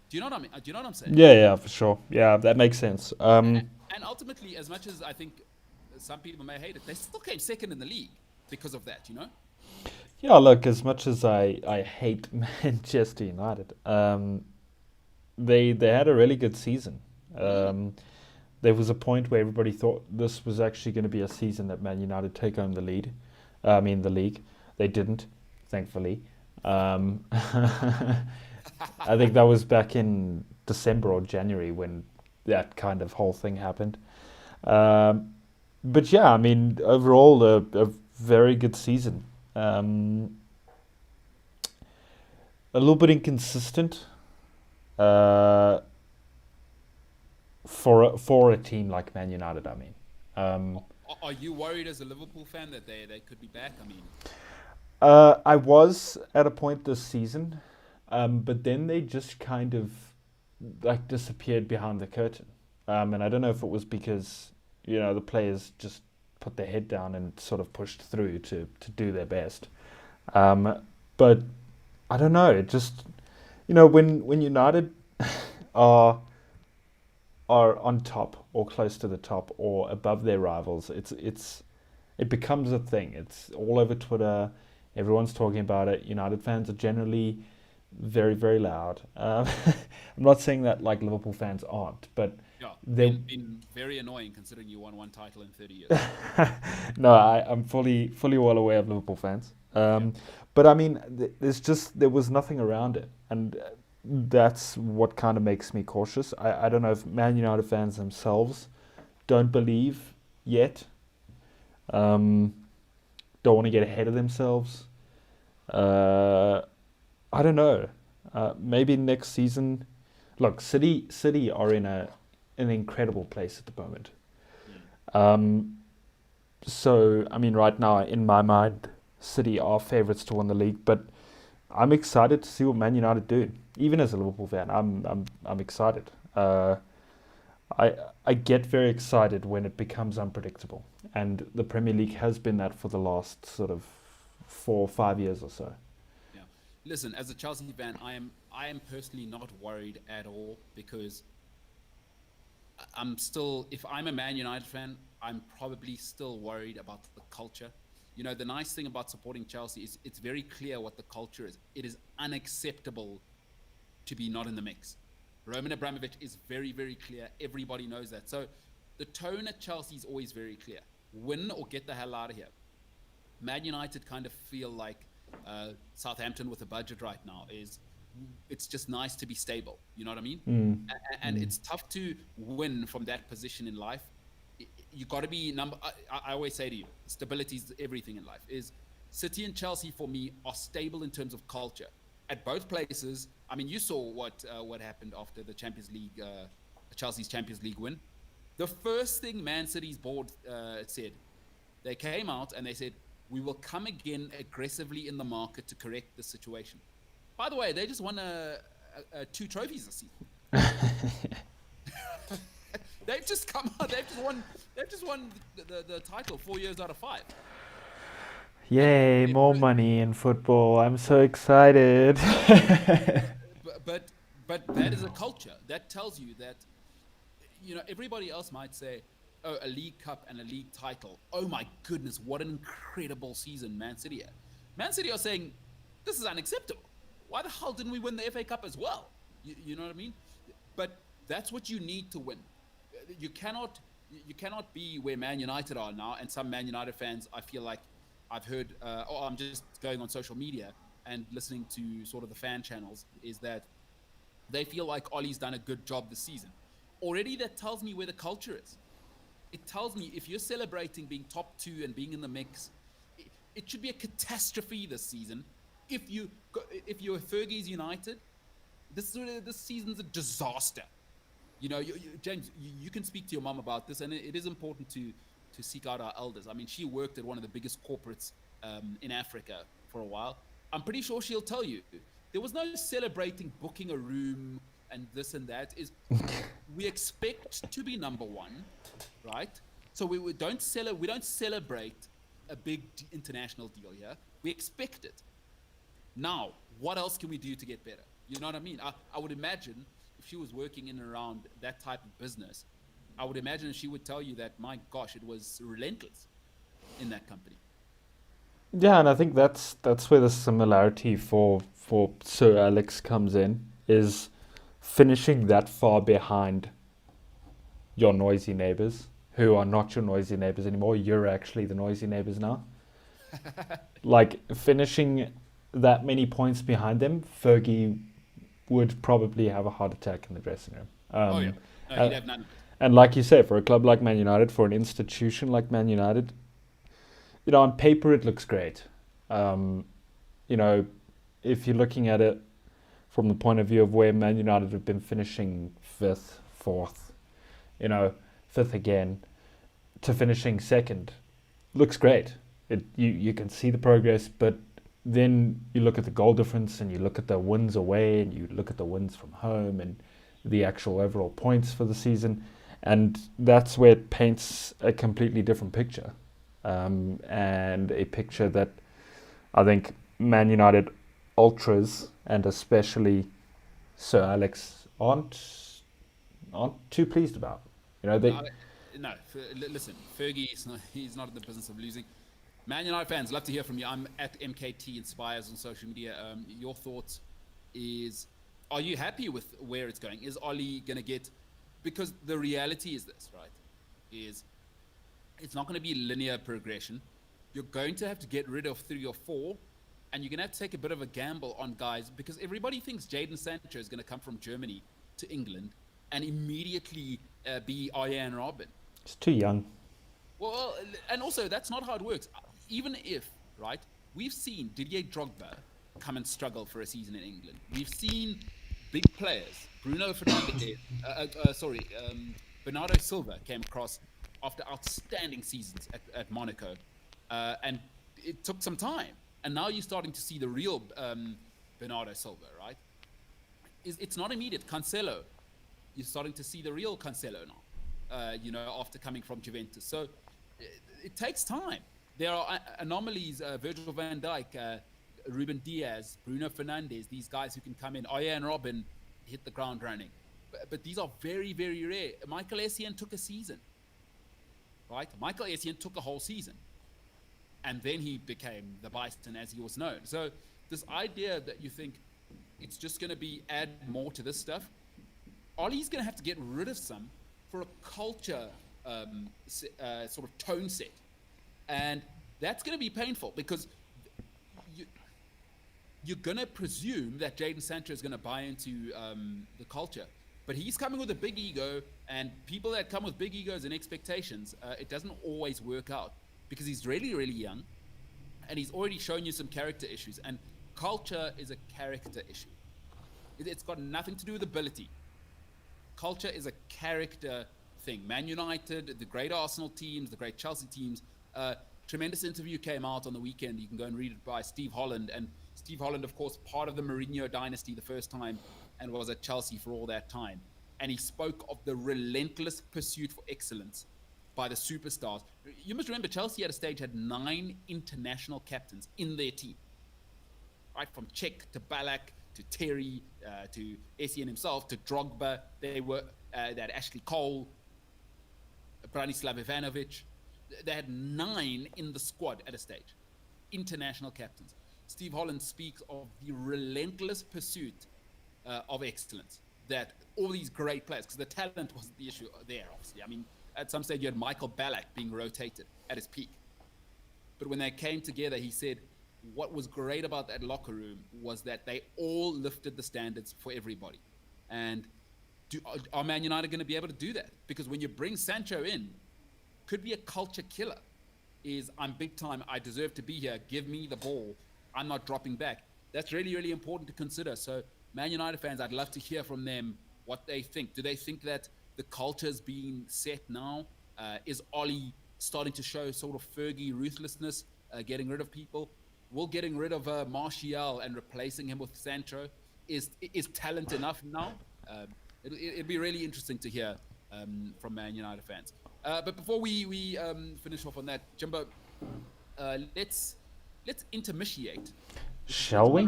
Do you know what I mean? Do you know what I'm saying? Yeah, for sure. Yeah, that makes sense. And ultimately, as much as I think some people may hate it, they still came second in the league because of that. Yeah, look, as much as I hate Manchester United, they had a really good season. There was a point where everybody thought this was actually going to be a season that Man United take home the lead. The league. They didn't, thankfully. I think that was back in December or January when that kind of whole thing happened. But yeah, I mean, overall, a very good season. A little bit inconsistent. For a team like Man United, I mean. Are you worried as a Liverpool fan that they could be back? I mean, I was at a point this season, but then they just kind of like disappeared behind the curtain. And I don't know if it was because the players just put their head down and sort of pushed through to do their best. But I don't know. It just when United are on top or close to the top or above their rivals, it becomes a thing. It's all over Twitter. Everyone's talking about it. United fans are generally very, very loud. I'm not saying that like Liverpool fans aren't, but yeah, they been very annoying considering you won one title in 30 years. no, I'm fully well aware of Liverpool fans. But I mean, there was nothing around it, and that's what kind of makes me cautious. I don't know if Man United fans themselves don't believe yet. Don't want to get ahead of themselves. I don't know. Maybe next season. Look, City are in an incredible place at the moment. So I mean, right now in my mind, City are favourites to win the league, but I'm excited to see what Man United do. Even as a Liverpool fan, I'm excited. I get very excited when it becomes unpredictable, and the Premier League has been that for the last sort of 4 or 5 years or so. Yeah. Listen, as a Chelsea fan, I am personally not worried at all because I'm still, if I'm a Man United fan, I'm probably still worried about the culture. You know, the nice thing about supporting Chelsea is it's very clear what the culture is. It is unacceptable to be not in the mix. Roman Abramovich is very, very clear. Everybody knows that. So the tone at Chelsea is always very clear. Win or get the hell out of here. Man United kind of feel like Southampton with a budget right now is it's just nice to be stable. You know what I mean? And it's tough to win from that position in life. You got to be number. I always say to you, stability is everything in life. Is City and Chelsea for me are stable in terms of culture at both places. I mean, you saw what happened after the Champions League, Chelsea's Champions League win. The first thing Man City's board said, they came out and they said, we will come again aggressively in the market to correct the situation. By the way, they just won 2 trophies this season. They've just come out. They've just won the title 4 years out of 5. Yay, more money in football. I'm so excited. But that is a culture. That tells you that, you know, everybody else might say, oh, a League Cup and a league title. Oh my goodness, what an incredible season Man City had. Man City are saying, this is unacceptable. Why the hell didn't we win the FA Cup as well? You know what I mean? But that's what you need to win. You cannot be where Man United are now. And some Man United fans, I feel like I've heard, or I'm just going on social media and listening to sort of the fan channels, is that they feel like Ollie's done a good job this season. Already that tells me where the culture is. It tells me if you're celebrating being top 2 and being in the mix, it should be a catastrophe this season. If you're Fergie's United, this season's a disaster. You know, James, you can speak to your mom about this, and it is important to seek out our elders. I mean, she worked at one of the biggest corporates in Africa for a while. I'm pretty sure she'll tell you there was no celebrating booking a room and this and that. We expect to be number 1, right? So we don't celebrate a big international deal here. We expect it. Now, what else can we do to get better? You know what I mean? I would imagine if she was working in and around that type of business, I would imagine she would tell you that, my gosh, it was relentless in that company. Yeah, and I think that's where the similarity for Sir Alex comes in, is finishing that far behind your noisy neighbors, who are not your noisy neighbors anymore. You're actually the noisy neighbors now. Like, finishing that many points behind them, Fergie would probably have a heart attack in the dressing room. Oh yeah, no, he'd have none. And like you say, for a club like Man United, for an institution like Man United, you know, on paper it looks great. You know, if you're looking at it from the point of view of where Man United have been finishing 5th, 4th, you know, 5th again, to finishing 2nd, looks great. You can see the progress, but then you look at the goal difference and you look at the wins away and you look at the wins from home and the actual overall points for the season, and that's where it paints a completely different picture, and a picture that I think Man United ultras, and especially Sir Alex, aren't too pleased about. You know, listen, Fergie he's not in the business of losing. Man United fans, love to hear from you. I'm at MKT Inspires on social media. Your thoughts is, are you happy with where it's going? Is Ollie going to get, because the reality is this, right, is it's not going to be linear progression. You're going to have to get rid of 3 or 4, and you're going to have to take a bit of a gamble on guys, because everybody thinks Jadon Sancho is going to come from Germany to England and immediately be Arjen Robben. It's too young. Well, and also that's not how it works. Even if, right, we've seen Didier Drogba come and struggle for a season in England. We've seen big players, Bruno Fernandes, Bernardo Silva came across after outstanding seasons at Monaco, and it took some time. And now you're starting to see the real Bernardo Silva, right? It's not immediate. Cancelo, you're starting to see the real Cancelo now. After coming from Juventus. So it takes time. There are anomalies, Virgil van Dijk, Ruben Diaz, Bruno Fernandes, these guys who can come in. Arjen Robben hit the ground running. But these are very, very rare. Michael Essien took a season, right? Michael Essien took a whole season. And then he became the Bison as he was known. So this idea that you think it's just going to be add more to this stuff, Ollie's going to have to get rid of some for a culture sort of tone set. And that's going to be painful because you're going to presume that Jadon Sancho is going to buy into the culture. But he's coming with a big ego, and people that come with big egos and expectations, it doesn't always work out because he's really, really young, and he's already shown you some character issues. And culture is a character issue. It's got nothing to do with ability. Culture is a character thing. Man United, the great Arsenal teams, the great Chelsea teams. Tremendous interview came out on the weekend. You can go and read it by Steve Holland. And Steve Holland, of course, part of the Mourinho dynasty the first time and was at Chelsea for all that time. And he spoke of the relentless pursuit for excellence by the superstars. You must remember, Chelsea at a stage had 9 international captains in their team. Right, from Cech to Ballack to Terry to Essien himself to Drogba. They had Ashley Cole, Branislav Ivanovic. They had 9 in the squad at a stage, international captains. Steve Holland speaks of the relentless pursuit of excellence, that all these great players, because the talent wasn't the issue there, obviously. I mean, at some stage you had Michael Ballack being rotated at his peak. But when they came together, he said, what was great about that locker room was that they all lifted the standards for everybody. And are Man United going to be able to do that? Because when you bring Sancho in, could be a culture killer. Is I'm big time, I deserve to be here, give me the ball, I'm not dropping back. That's really, really important to consider. So Man United fans, I'd love to hear from them what they think. Do they think that the culture is being set now? Is Ollie starting to show sort of Fergie ruthlessness, getting rid of people? Will getting rid of Martial and replacing him with Sancho is talent enough now? It'd be really interesting to hear from Man United fans. But before we finish off on that, Jimbo, let's intermitiate. Shall we?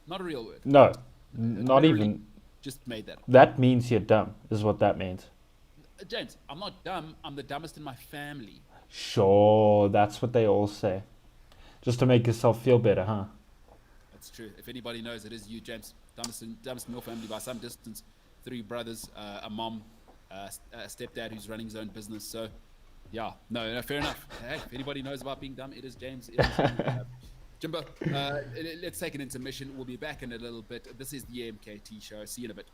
Not a real word. No, not even. Just made that up. That means you're dumb, is what that means. James, I'm not dumb. I'm the dumbest in my family. Sure, that's what they all say. Just to make yourself feel better, huh? That's true. If anybody knows, it is you, James. Dumbest in your family by some distance. 3 brothers, a mom, a stepdad who's running his own business. So, yeah, no, fair enough. Hey, if anybody knows about being dumb, it is James. It is Jimbo, let's take an intermission. We'll be back in a little bit. This is the MKT Show. See you in a bit.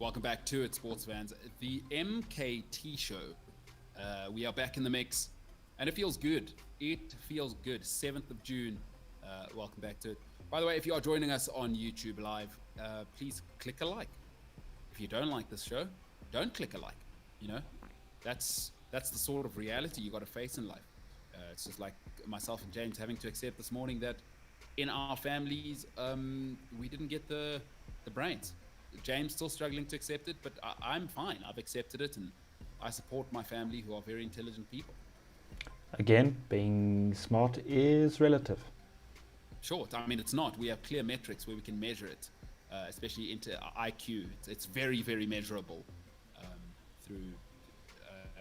Welcome back to it, sports fans. The MKT Show. We are back in the mix, and it feels good. It feels good. 7th of June. Welcome back to it. By the way, if you are joining us on YouTube Live, please click a like. If you don't like this show, don't click a like. You know, that's the sort of reality you got to face in life. It's just like myself and James having to accept this morning that in our families, we didn't get the brains. James still struggling to accept it, but I'm fine. I've accepted it, and I support my family, who are very intelligent people. Again, being smart is relative. Sure, I mean, it's not. We have clear metrics where we can measure it, especially into IQ. It's very, very measurable through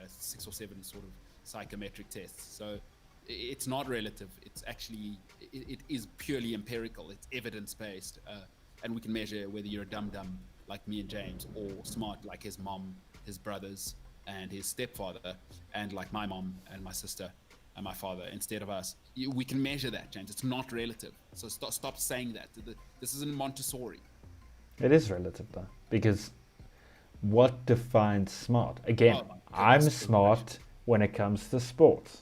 6 or 7 sort of psychometric tests. So it's not relative. It's actually, it is purely empirical. It's evidence-based. And we can measure whether you're a dum-dum like me and James, or smart like his mom, his brothers, and his stepfather, and like my mom and my sister and my father instead of us. We can measure that, James. It's not relative. So stop saying that. This isn't Montessori. It is relative, though, because what defines smart? Again, I'm smart when it comes to sports,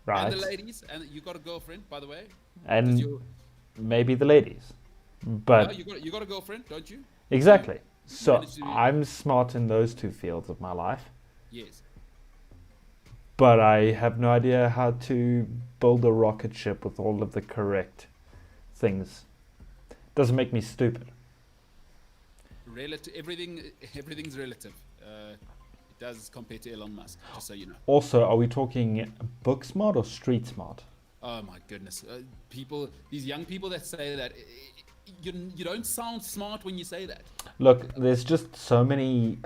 right? And the ladies, and you got a girlfriend, by the way. And maybe the ladies. But you got a girlfriend, don't you? Exactly. So I'm smart in those 2 fields of my life. Yes. But I have no idea how to build a rocket ship with all of the correct things. Doesn't make me stupid. Everything's relative. It does compared to Elon Musk, just so you know. Also, are we talking book smart or street smart? Oh my goodness. These young people that say that, you don't sound smart when you say that. Look, there's just so many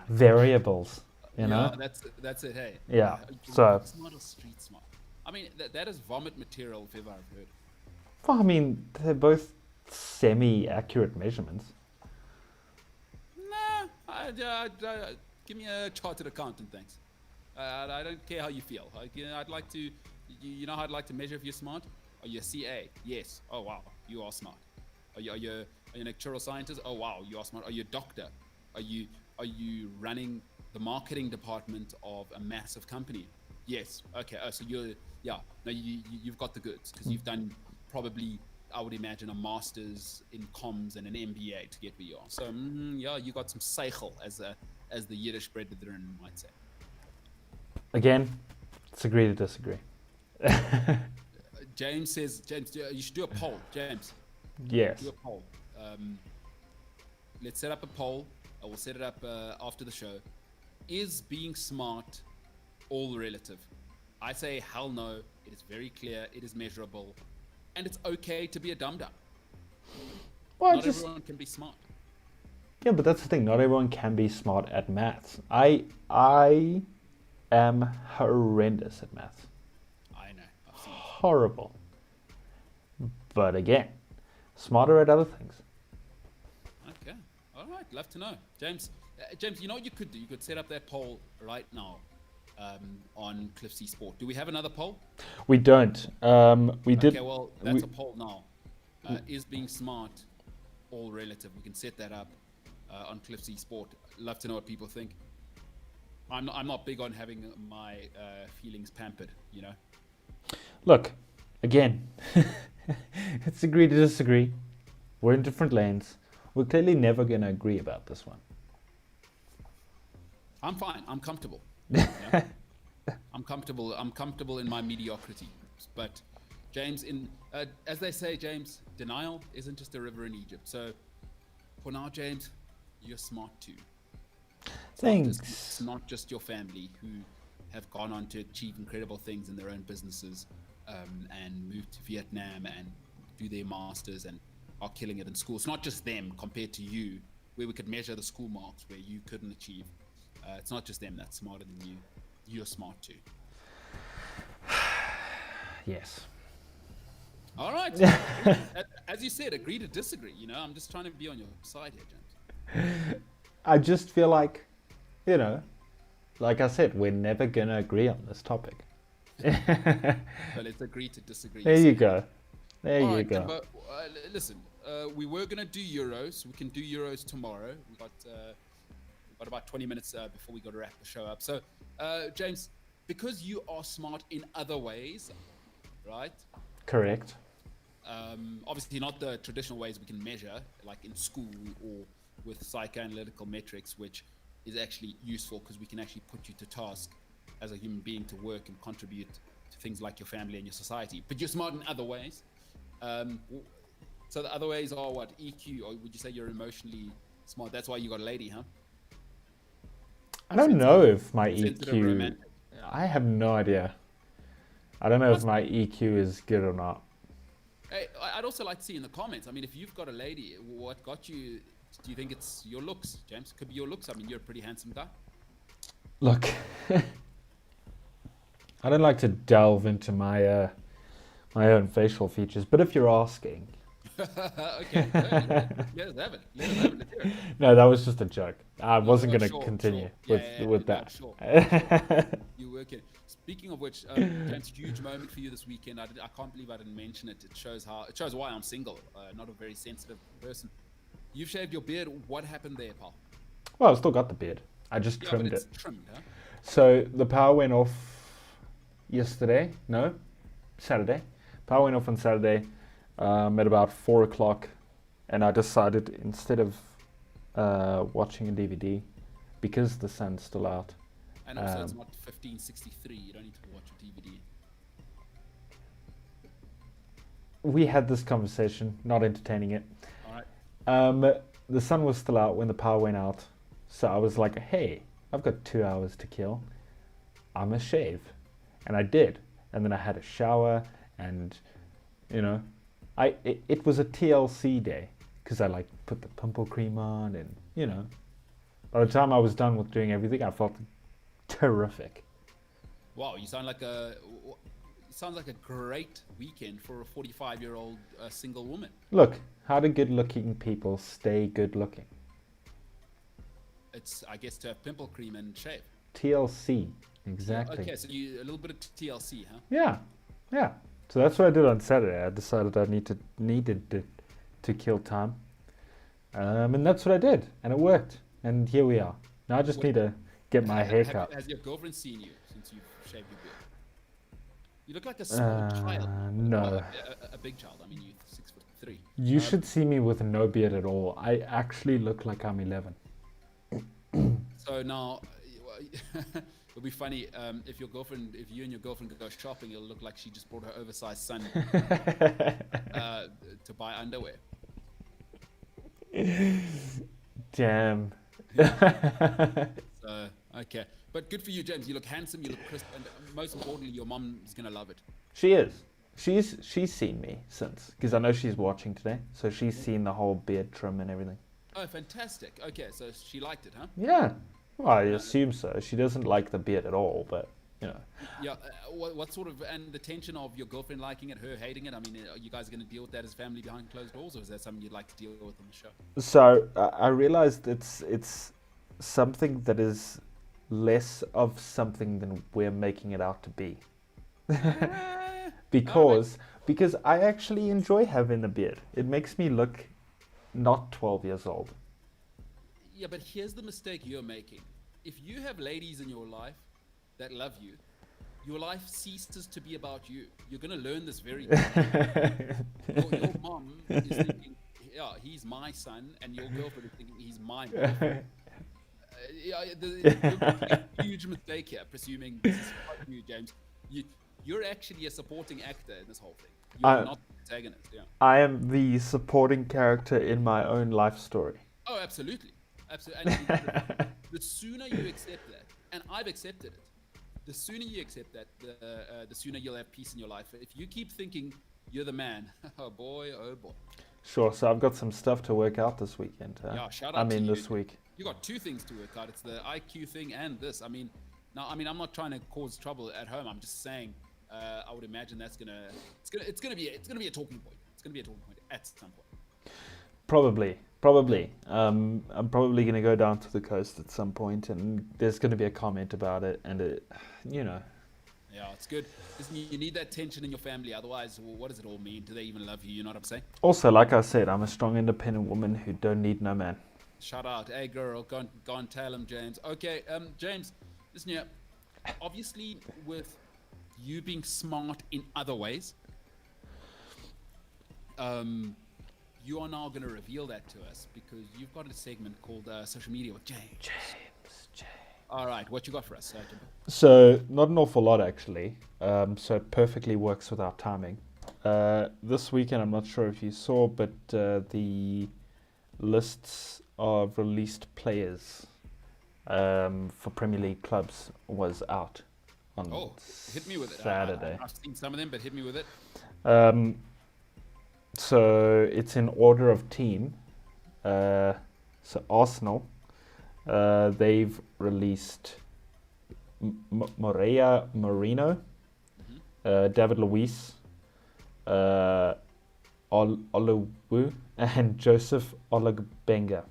variables, you know? That's it, hey. Yeah, so... Smart or street smart? I mean, that is vomit material, if ever I've heard. Well, I mean, they're both semi-accurate measurements. Nah, give me a chartered accountant, thanks. I don't care how you feel. I'd like to, you know how I'd like to measure if you're smart? Are you a CA? Yes. Oh, wow, you are smart. Are you an actuarial scientist? Oh wow, you are smart. Are you a doctor? Are you running the marketing department of a massive company? Yes. Okay. So you've got the goods, because you've done probably, I would imagine, a master's in comms and an MBA to get where you are. So you got some seichel, as the Yiddish brethren might say. Again, let's agree to disagree. James says, you should do a poll, James. Yes. Do a poll. Let's set up a poll. I will set it up after the show. Is being smart all relative? I say hell no. It is very clear. It is measurable, and it's okay to be a dum-dum. Well, not everyone can be smart. Yeah, but that's the thing. Not everyone can be smart at maths. I am horrendous at maths. I know. Horrible. But again, smarter at other things. Okay. All right. Love to know. James, you know what you could do? You could set up that poll right now on Cliff C Sport. Do we have another poll? We don't. We did. Okay, well, that's a poll now. Is being smart all relative? We can set that up on Cliff C Sport. Love to know what people think. I'm not big on having my feelings pampered, you know? Look, again, let's agree to disagree. We're in different lanes. We're clearly never going to agree about this one. I'm fine. I'm comfortable. You know? I'm comfortable in my mediocrity. But James, as they say, James, denial isn't just a river in Egypt. So for now, James, you're smart too. Thanks. It's not just your family who have gone on to achieve incredible things in their own businesses and move to Vietnam and do their masters and are killing it in school. It's not just them compared to you, where we could measure the school marks where you couldn't achieve. It's not just them that's smarter than you. You're smart too. Yes. All right. As you said, agree to disagree. You know, I'm just trying to be on your side here, James. I just feel like, you know, like I said, we're never going to agree on this topic. So let's agree to disagree. There you go. There All you right, go. But, listen, we were going to do Euros. We can do Euros tomorrow. We've got got about 20 minutes before we got to wrap the show up. So, James, because you are smart in other ways, right? Correct. Obviously not the traditional ways we can measure, like in school or with psychoanalytical metrics, which is actually useful because we can actually put you to task as a human being to work and contribute to things like your family and your society. But you're smart in other ways. So the other ways are what? EQ, or would you say you're emotionally smart? That's why you got a lady, huh? I don't know if my Sensitive, EQ... romantic. I have no idea. I don't know if my EQ is good or not. Hey, I'd also like to see in the comments. I mean, if you've got a lady, what got you? Do you think it's your looks, James? Could be your looks. I mean, you're a pretty handsome guy. Look, I don't like to delve into my my own facial features, but if you're asking... Okay, let us have it. Let us have it. Let's hear it. No, that was just a joke. I wasn't going to Sure, continue sure. with No, that. sure. You work it. Speaking of which, James, huge moment for you this weekend. I can't believe I didn't mention it. It shows why I'm single. Not a very sensitive person. You've shaved your beard. What happened there, pal? Well, I've still got the beard. I just Yeah, trimmed but it's it. trimmed, huh? So the power went off yesterday. No, Saturday. Power went off on Saturday at about 4 o'clock, and I decided instead of watching a DVD, because the sun's still out. And also, it's not 1563. You don't need to watch a DVD. We had this conversation, not entertaining it. All right. The sun was still out when the power went out, so I was like, hey, I've got 2 hours to kill. I must shave. And I did. And then I had a shower, and, you know, it was a TLC day, because I, like, put the pimple cream on, and, you know, by the time I was done with doing everything, I felt terrific. Wow, you sound like sounds like a great weekend for a 45-year-old single woman. Look, how do good-looking people stay good-looking? It's, I guess, to have pimple cream and shave. TLC, exactly. Okay, so you a little bit of TLC, huh? Yeah. So that's what I did on Saturday. I decided I needed to kill time, and that's what I did, and it worked. And here we are. Now I just need to get my hair cut. Has your girlfriend seen you since you've shaved your beard? You look like a small child. No. Well, a big child. I mean, you're 6'3". You should see me with no beard at all. I actually look like I'm 11. So now, it'll be funny if you and your girlfriend go shopping, it'll look like she just brought her oversized son to buy underwear. Damn. So, okay. But good for you, James. You look handsome, you look crisp, and most importantly, your mom is going to love it. She is. She's seen me since, because I know she's watching today, so she's seen the whole beard trim and everything. Oh, fantastic. Okay, so she liked it, huh? Yeah. Well, I assume so. She doesn't like the beard at all, but, you know. Yeah, what sort of, and the tension of your girlfriend liking it, her hating it, I mean, are you guys going to deal with that as family behind closed doors, or is that something you'd like to deal with on the show? So, I realized it's something that is less of something than we're making it out to be. Because I actually enjoy having the beard. It makes me look not 12 years old. Yeah, but here's the mistake you're making. If you have ladies in your life that love you, your life ceases to be about you. You're going to learn this very quickly. Your mom is thinking, yeah, he's my son, and your girlfriend is thinking, he's my boyfriend. You're making a huge mistake here, presuming this is about you, James. You're actually a supporting actor in this whole thing. You're not the protagonist. Yeah. I am the supporting character in my own life story. Oh, absolutely. Absolutely. And the sooner you accept that, and I've accepted it, the sooner you accept that, the sooner you'll have peace in your life. If you keep thinking you're the man, oh boy, oh boy. Sure, so I've got some stuff to work out this weekend. Yeah, shout out to you. this week. You got two things to work out. It's the IQ thing and this. I mean, I'm not trying to cause trouble at home. I'm just saying, I would imagine it's gonna be a talking point. It's gonna be a talking point at some point. Probably. I'm probably going to go down to the coast at some point, and there's going to be a comment about it, and you know. Yeah, it's good. Listen, you need that tension in your family. Otherwise, what does it all mean? Do they even love you? You know what I'm saying? Also, like I said, I'm a strong, independent woman who don't need no man. Shout out. Hey, girl, go and tell him, James. Okay, James, listen here. Obviously, with you being smart in other ways, you are now going to reveal that to us because you've got a segment called Social Media with James. James. All right, what you got for us, Jimbo? So, not an awful lot actually. So, it perfectly works with our timing. This weekend, I'm not sure if you saw, but the lists of released players for Premier League clubs was out on Hit me with it. Saturday. I've seen some of them, but hit me with it. So, it's in order of team. So, Arsenal. They've released Moreira Marino, David Luiz, Oluwu, and Joseph Olugbenga.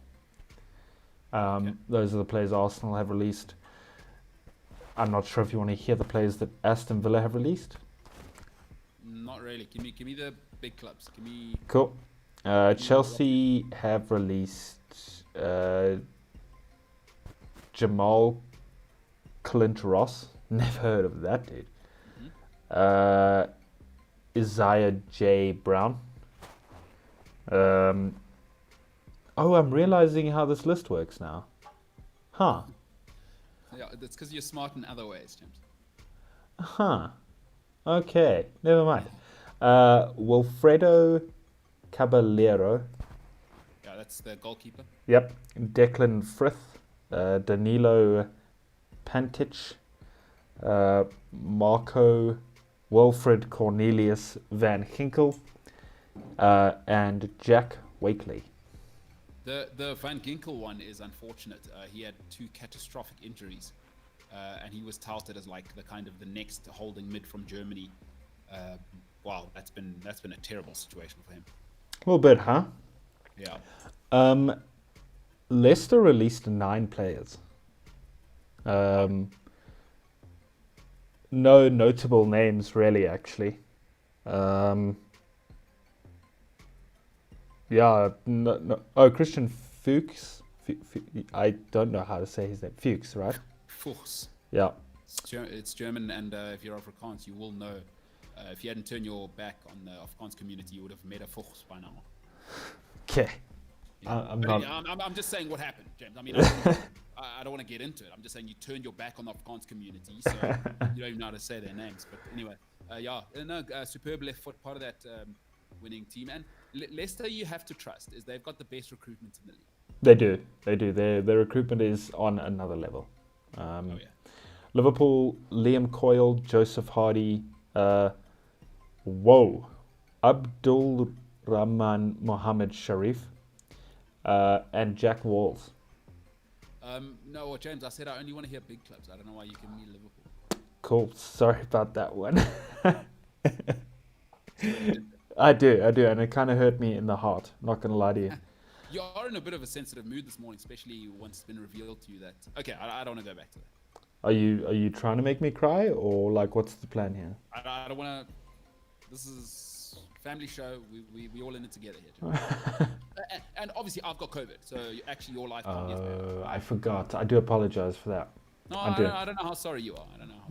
Those are the players Arsenal have released. I'm not sure if you want to hear the players that Aston Villa have released. Not really. Give me the big clubs. Cool. Chelsea have released Jamal Clint Ross. Never heard of that dude. Isaiah J. Brown. I'm realizing how this list works now. Huh. Yeah, that's because you're smart in other ways, James. Huh. Okay. Never mind. Wilfredo Caballero. Yeah, that's the goalkeeper. Yep. Declan Frith. Danilo Pantic. Marco Wilfred Cornelius Van Ginkel. And Jack Wakely. The Van Ginkel one is unfortunate. He had 2 catastrophic injuries, and he was touted as like the next holding mid from Germany. Wow, that's been a terrible situation for him. A little bit, huh? Yeah. Leicester released 9 players. No notable names, really, actually. Yeah, no. Oh, Christian Fuchs. I don't know how to say his name. Fuchs, right? Fuchs. Yeah. It's German, and if you're Afrikaans, you will know. If you hadn't turned your back on the Afrikaans community, you would have made a Fuchs by now. Okay. Yeah. I'm just saying what happened, James. I mean, I don't want to get into it. I'm just saying you turned your back on the Afrikaans community, so you don't even know how to say their names. But anyway, superb left foot, part of that winning team. And Leicester, you have to trust, is they've got the best recruitment in the league. They do. Their recruitment is on another level. Liverpool, Liam Coyle, Joseph Hardy, Abdul Rahman Mohammed Sharif, and Jack Walls. No, James, I said I only want to hear big clubs. I don't know why you give me Liverpool. Cool. Sorry about that one. I do, and it kind of hurt me in the heart. Not gonna lie to you. You are in a bit of a sensitive mood this morning, especially once it's been revealed to you that. Okay, I don't want to go back to that. Are you trying to make me cry, or like what's the plan here? I don't want to. This is family show. We all in it together here. and obviously I've got COVID, so actually your life can't be as bad. I forgot. I do apologize for that. No, I don't know how sorry you are. I don't know how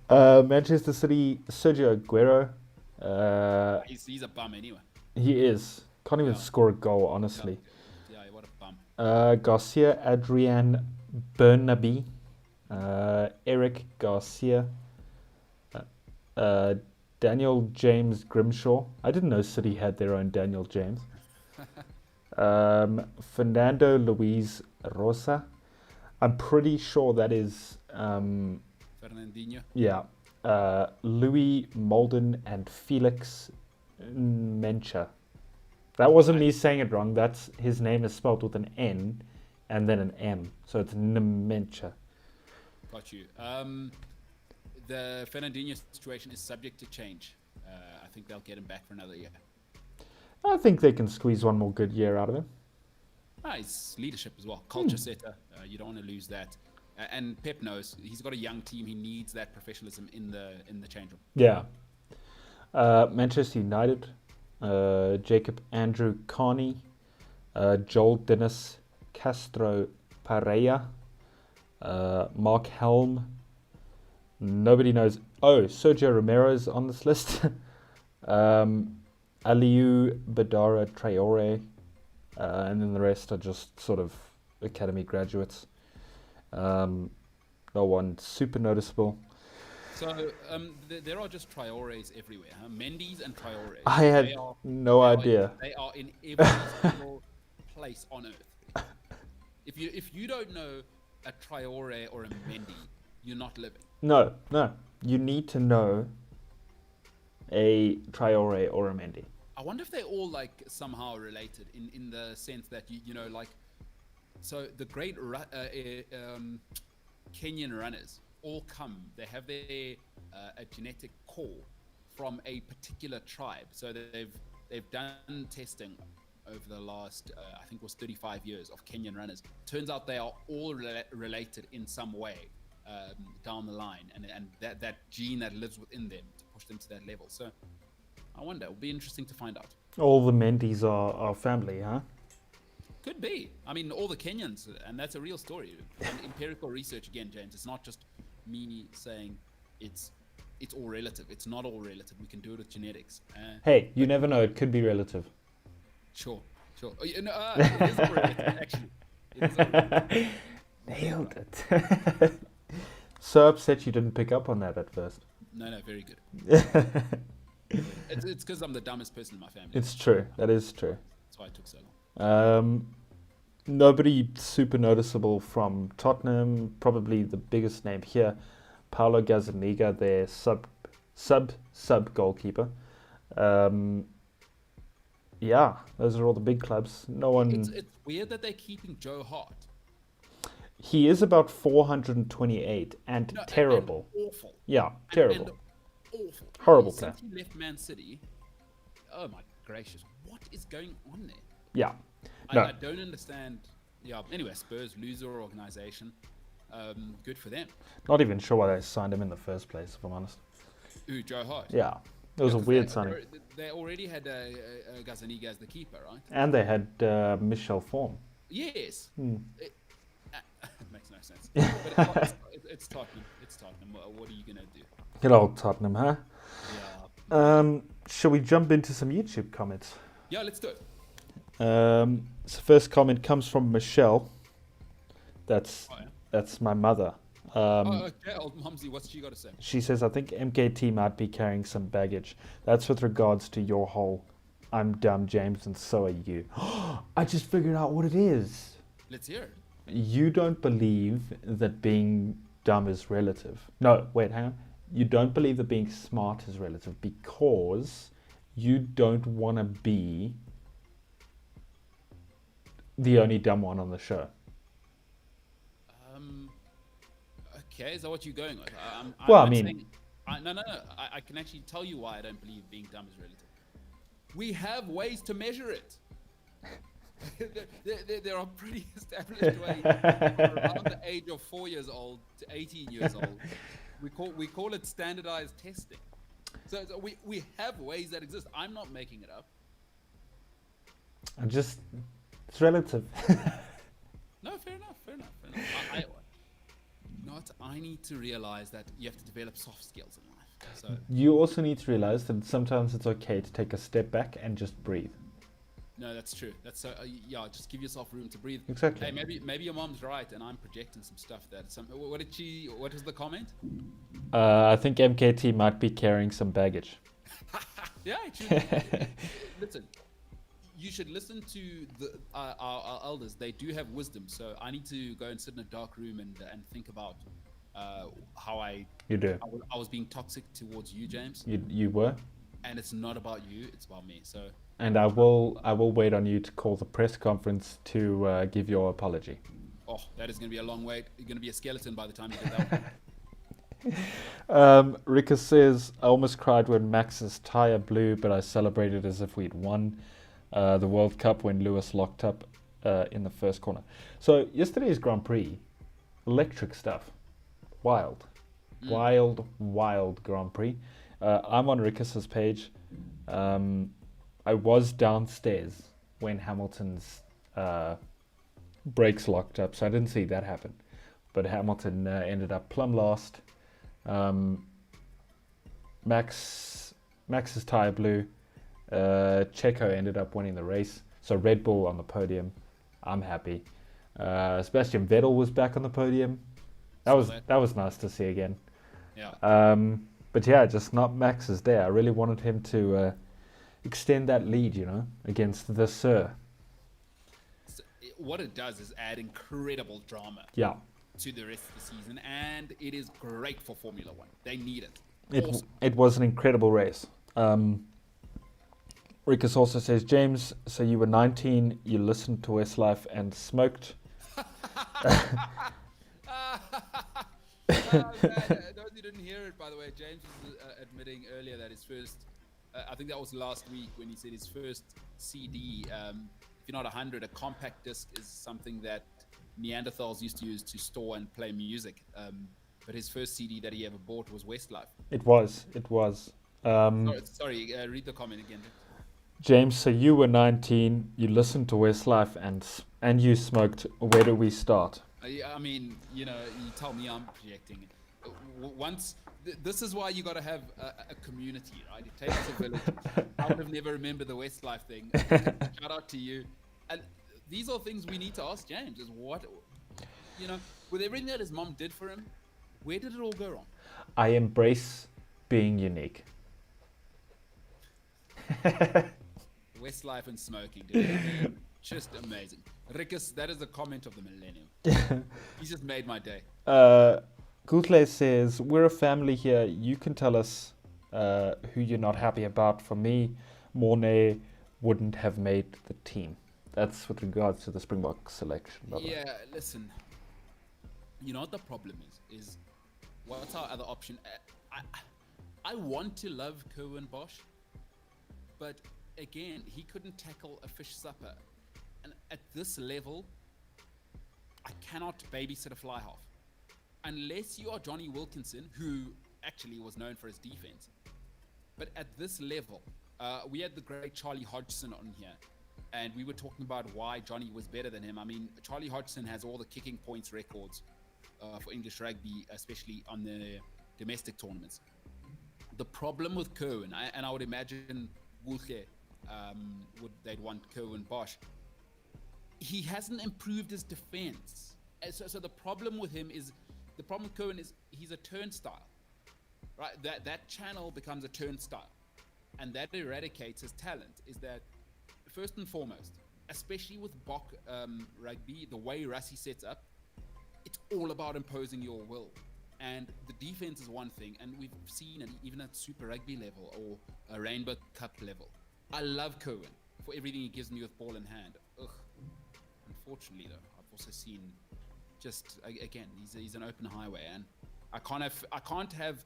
sorry. Manchester City, Sergio Aguero. He's a bum anyway. He is. Can't even score a goal, honestly. Yeah, what a bum. Garcia, Adrian Bernabe, Eric Garcia, Daniel James Grimshaw. I didn't know City had their own Daniel James. Fernando Luis Rosa. I'm pretty sure that is Fernandinho. Yeah. Louis Molden and Felix Mencha. That wasn't me saying it wrong. That's his name is spelled with an N and then an M. So it's Mencha. Got you. The Fernandinho situation is subject to change. I think they'll get him back for another year. I think they can squeeze one more good year out of him. It's leadership as well. Culture setter. You don't want to lose that. And Pep knows he's got a young team. He needs that professionalism in the change room. Yeah. Manchester United, Jacob Andrew Carney, Joel Dennis Castro Pareja, Mark Helm. Nobody knows. Oh, Sergio Romero's on this list. Aliou Badara Traore, and then the rest are just sort of academy graduates. No one super noticeable. So there are just Traores everywhere, huh? Mendy's and Traores. I had no idea. They are in every single place on earth. If you don't know a Traore or a Mendy, you're not living. No. You need to know a Traore or a Mendy. I wonder if they're all like somehow related in the sense that you know, like, so the great Kenyan runners all come. They have their a genetic core from a particular tribe. So they've done testing over the last I think it was 35 years of Kenyan runners. Turns out they are all related in some way down the line, and that gene that lives within them to push them to that level. So I wonder. It'll be interesting to find out. All the Mendys are family, huh? Could be. I mean, all the Kenyans, and that's a real story. And empirical research again, James. It's not just me saying it's all relative. It's not all relative. We can do it with genetics. Hey, you never know. It could be relative. Sure. Oh, no, it is all relative, actually. It is all relative. Nailed it. So upset you didn't pick up on that at first. No, very good. It's because I'm the dumbest person in my family. It's true. That is true. That's why it took so long. Nobody super noticeable from Tottenham. Probably the biggest name here, Paulo Gazzaniga, their sub goalkeeper. Yeah, those are all the big clubs. No one. It's weird that they're keeping Joe Hart. He is about 428 and terrible. And awful. Yeah, terrible. And awful. Horrible player. Since he left Man City, oh my gracious, what is going on there? Yeah. I don't understand. Yeah. Anyway, Spurs loser organization. Good for them. Not even sure why they signed him in the first place, if I'm honest. Ooh, Joe Hart. Yeah. It was a weird signing. They already had Gazzaniga as the keeper, right? And they had Michel Form. Yes. It makes no sense. But it's Tottenham. It's Tottenham. What are you going to do? Good old Tottenham, huh? Yeah. Shall we jump into some YouTube comments? Yeah, let's do it. So first comment comes from Michelle. That's my mother. Okay, old Mumsy, what's she got to say? She says, I think MKT might be carrying some baggage. That's with regards to your whole I'm dumb, James, and so are you. I just figured out what it is. Let's hear it. You don't believe that being dumb is relative. No, wait, hang on. You don't believe that being smart is relative because you don't want to be the only dumb one on the show. Okay, is that what you're going with? I can actually tell you why I don't believe being dumb is relative. We have ways to measure it. there are pretty established ways from around the age of 4 years old to 18 years old. We call it standardized testing. So we have ways that exist. I'm not making it up. It's relative. No, fair enough. I need to realize that you have to develop soft skills in life. So you also need to realize that sometimes it's okay to take a step back and just breathe. No, that's true. That's so. Just give yourself room to breathe. Exactly. Hey, maybe your mom's right, and I'm projecting some stuff. What was the comment? I think MKT might be carrying some baggage. Yeah, listen. You should listen to our elders. They do have wisdom. So I need to go and sit in a dark room and think about how I was being toxic towards you, James. You were. And it's not about you. It's about me. So. And I will wait on you to call the press conference to give your apology. Oh, that is going to be a long wait. You're going to be a skeleton by the time you get that one. Rika says, I almost cried when Max's tire blew, but I celebrated as if we'd won the World Cup when Lewis locked up in the first corner. So yesterday's Grand Prix, electric stuff. Wild Grand Prix. I'm on Rickus's page. I was downstairs when Hamilton's brakes locked up, so I didn't see that happen. But Hamilton ended up plumb last. Max's tyre blew. Checo ended up winning the race. So Red Bull on the podium. I'm happy. Sebastian Vettel was back on the podium. That was nice to see again. Yeah. But yeah, just not Max's day. I really wanted him to extend that lead, against the Sir. So what it does is add incredible drama. Yeah. To the rest of the season, and it is great for Formula One. They need it. It was an incredible race. Rikus also says, James, so you were 19, you listened to Westlife and smoked. Those who didn't hear it, by the way, James was admitting earlier that his first, I think that was last week when he said his first CD, if you're not 100, a compact disc is something that Neanderthals used to use to store and play music. But his first CD that he ever bought was Westlife. It was. Sorry, read the comment again. James, so you were 19, you listened to Westlife and you smoked. Where do we start? I mean, you tell me I'm projecting. This is why you got to have a community, right? It takes a village. I would have never remembered the Westlife thing. Shout out to you. And these are things we need to ask James, is what, with everything that his mom did for him, where did it all go wrong? I embrace being unique. Westlife and smoking, dude. I mean, just amazing. Rikus, that is the comment of the millennium. He's just made my day. Gutle says, we're a family here. You can tell us who you're not happy about. For me, Mornay wouldn't have made the team. That's with regards to the Springbok selection. Yeah, listen. You know what the problem is what's our other option? I want to love Kerwin Bosch, but again, he couldn't tackle a fish supper. And at this level, I cannot babysit a fly half. Unless you are Johnny Wilkinson, who actually was known for his defense. But at this level, we had the great Charlie Hodgson on here, and we were talking about why Johnny was better than him. I mean, Charlie Hodgson has all the kicking points records for English rugby, especially on the domestic tournaments. The problem with Kerwin, and I would imagine Gulke, they'd want Kerwin Bosch, he hasn't improved his defense. So the problem with him is, the problem with Kerwin is he's a turnstile, right? That channel becomes a turnstile, and that eradicates his talent. Is that first and foremost, especially with Bok rugby, the way Rassie sets up, it's all about imposing your will. And the defense is one thing, and we've seen it even at Super Rugby level or a Rainbow Cup level. I love Kerwin for everything he gives me with ball in hand. Unfortunately, though, I've also seen just again he's an open highway, and I can't have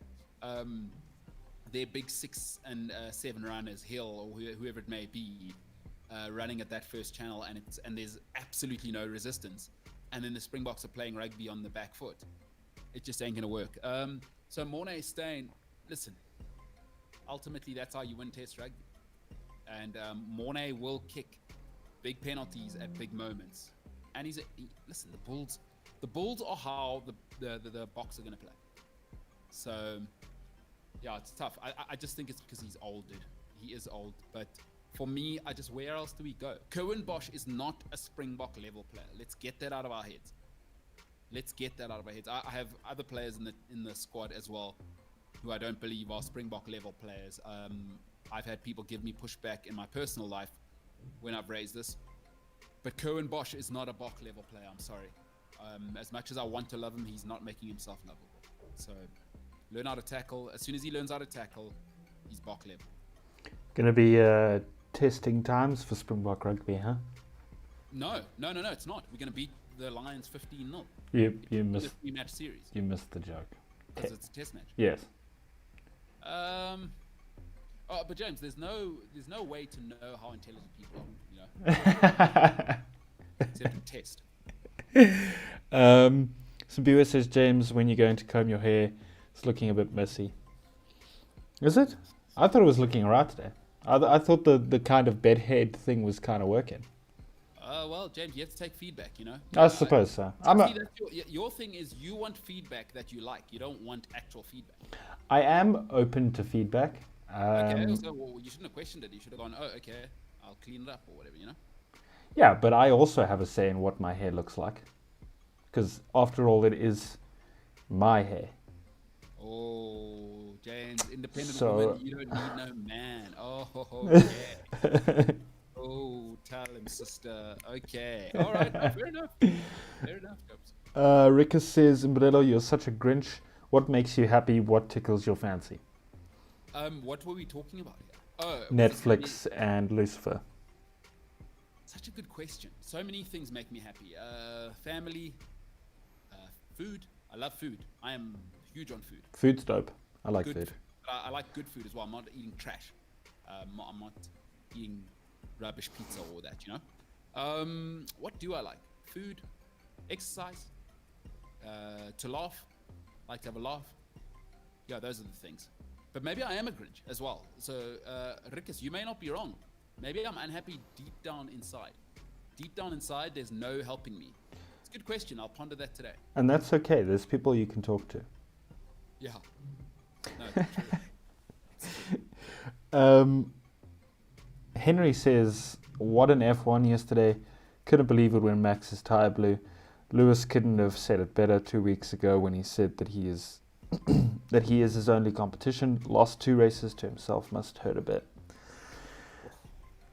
their big 6 and 7 runners, Hill or whoever it may be, running at that first channel, and there's absolutely no resistance, and then the Springboks are playing rugby on the back foot. It just ain't gonna work. So Mornay Steyn, listen, ultimately that's how you win Test rugby, and Mornay will kick big penalties at big moments, and listen, the Bulls are how the Boks are gonna play. So yeah, it's tough. I just think it's because he's old, dude. He is old, but for me, where else do we go? Kerwin Bosch is not a Springbok level player. Let's get that out of our heads. I have other players in the squad as well who I don't believe are Springbok level players. I've had people give me pushback in my personal life when I've raised this. But Kerwin Bosch is not a Bok level player, I'm sorry. As much as I want to love him, he's not making himself lovable. So learn how to tackle. As soon as he learns how to tackle, he's Bok level. Gonna be testing times for Springbok rugby, huh? No, it's not. We're gonna beat the Lions 15-0. You missed the 3-match series. You missed the joke. Because it's a test match. Yes. But James, there's no way to know how intelligent people are, except to test. Sambiwa says, James, when you're going to comb your hair, it's looking a bit messy. Is it? I thought it was looking alright today. I thought the kind of bedhead thing was kind of working. Well, James, you have to take feedback, you know? I suppose so. See, your thing is you want feedback that you like. You don't want actual feedback. I am open to feedback. Okay, so well, you shouldn't have questioned it. You should have gone, oh, okay, I'll clean it up or whatever, you know? Yeah, but I also have a say in what my hair looks like. Because after all, it is my hair. Oh, James, independent So- woman, you don't need no man. Oh, yeah. Oh, tell him, sister. Okay. All right. No, fair enough. Fair enough, Cubs. Rika says, Umbrello, you're such a Grinch. What makes you happy? What tickles your fancy? What were we talking about here? Oh, Netflix and Lucifer. Such a good question. So many things make me happy. Family, food. I love food. I am huge on food. Food's dope. I like Good food. I like good food as well. I'm not eating trash. I'm not eating rubbish pizza or that, you know? What do I like? Food, exercise, to laugh. Like to have a laugh. Yeah, those are the things. But maybe I am a Grinch as well. So, Rikus, you may not be wrong. Maybe I'm unhappy deep down inside. Deep down inside, there's no helping me. It's a good question. I'll ponder that today. And that's okay. There's people you can talk to. Yeah. No, true. Henry says, what an F1 yesterday. Couldn't believe it when Max's tire blew. Lewis couldn't have said it better 2 weeks ago when he said that he is that he is his only competition. Lost 2 races to himself. Must hurt a bit.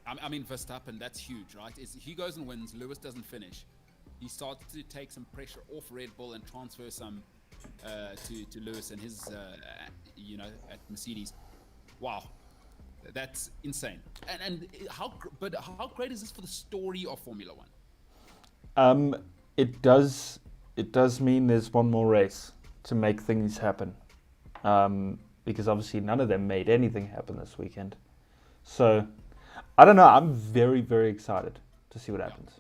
I mean, Verstappen, that's huge, right? He goes and wins, Lewis doesn't finish. He starts to take some pressure off Red Bull and transfer some to Lewis and his, at Mercedes. Wow, that's insane. And how great is this for the story of Formula One? It does mean there's one more race to make things happen. Because obviously none of them made anything happen this weekend. So, I don't know. I'm very, very excited to see what happens.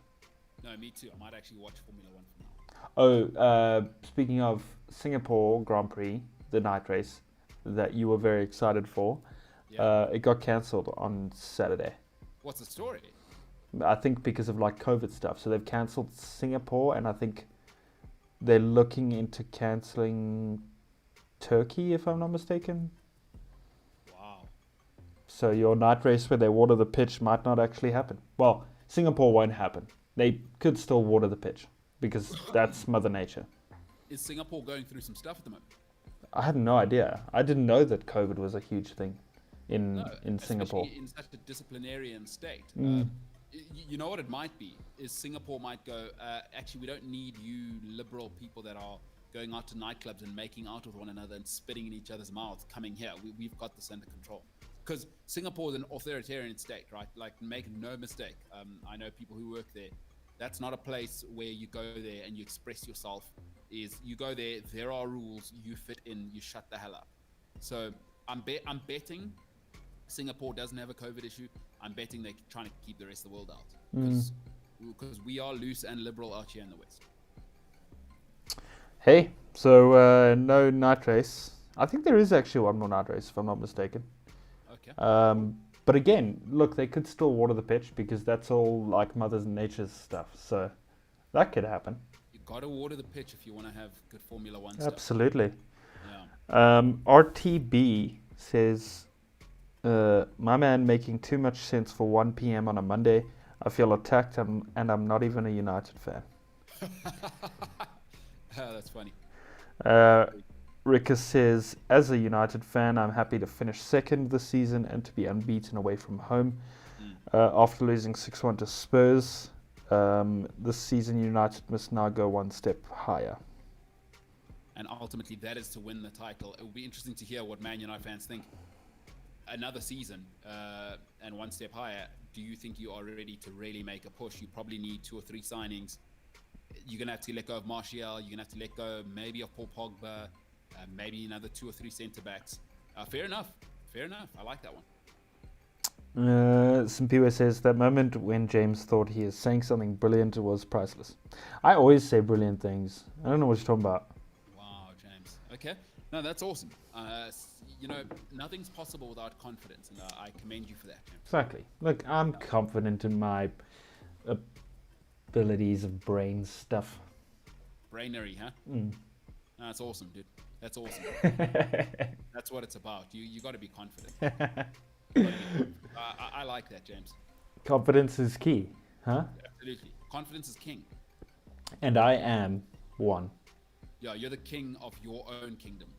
No, me too. I might actually watch Formula One from now. Oh, speaking of Singapore Grand Prix, the night race that you were very excited for, it got cancelled on Saturday. What's the story? I think because of like COVID stuff. So they've cancelled Singapore, and I think they're looking into cancelling Turkey, if I'm not mistaken. Wow. So your night race where they water the pitch might not actually happen. Well, Singapore won't happen. They could still water the pitch because that's Mother Nature. Is Singapore going through some stuff at the moment? I had no idea. I didn't know that COVID was a huge thing in Singapore. In such a disciplinarian state. Mm. You know what it might be is Singapore might go, actually, we don't need you liberal people that are going out to nightclubs and making out with one another and spitting in each other's mouths coming here. We've got this under control. Because Singapore is an authoritarian state, right? Like, make no mistake. I know people who work there. That's not a place where you go there and you express yourself. You go there are rules, you fit in, you shut the hell up. So I'm betting Singapore doesn't have a COVID issue. I'm betting they're trying to keep the rest of the world out. Because we are loose and liberal out here in the West. Hey, so no night race. I think there is actually one more night race, if I'm not mistaken. Okay. But again, look, they could still water the pitch because that's all like Mother Nature's stuff. So that could happen. You got to water the pitch if you want to have good Formula One stuff. Absolutely. Yeah. RTB says, my man making too much sense for 1 p.m. on a Monday. I feel attacked and I'm not even a United fan. That's funny. Rika says, as a United fan, I'm happy to finish second this season and to be unbeaten away from home. After losing 6-1 to Spurs, this season United must now go one step higher. And ultimately that is to win the title. It will be interesting to hear what Man United fans think. Another season and one step higher. Do you think you are ready to really make a push? You probably need 2 or 3 signings. You're going to have to let go of Martial. You're going to have to let go maybe of Paul Pogba. Maybe another 2 or 3 centre backs. Fair enough. I like that one. Simpiwe says, that moment when James thought he is saying something brilliant was priceless. I always say brilliant things. I don't know what you're talking about. Wow, James. Okay. No, that's awesome. Nothing's possible without confidence, and I commend you for that, James. Exactly. Look, I'm confident in my possibilities of brain stuff. Brainery, huh? Mm. No, that's awesome, dude. That's awesome. That's what it's about. You got to be confident. I like that, James. Confidence is key, huh? Absolutely. Confidence is king. And I am one. Yeah, you're the king of your own kingdom.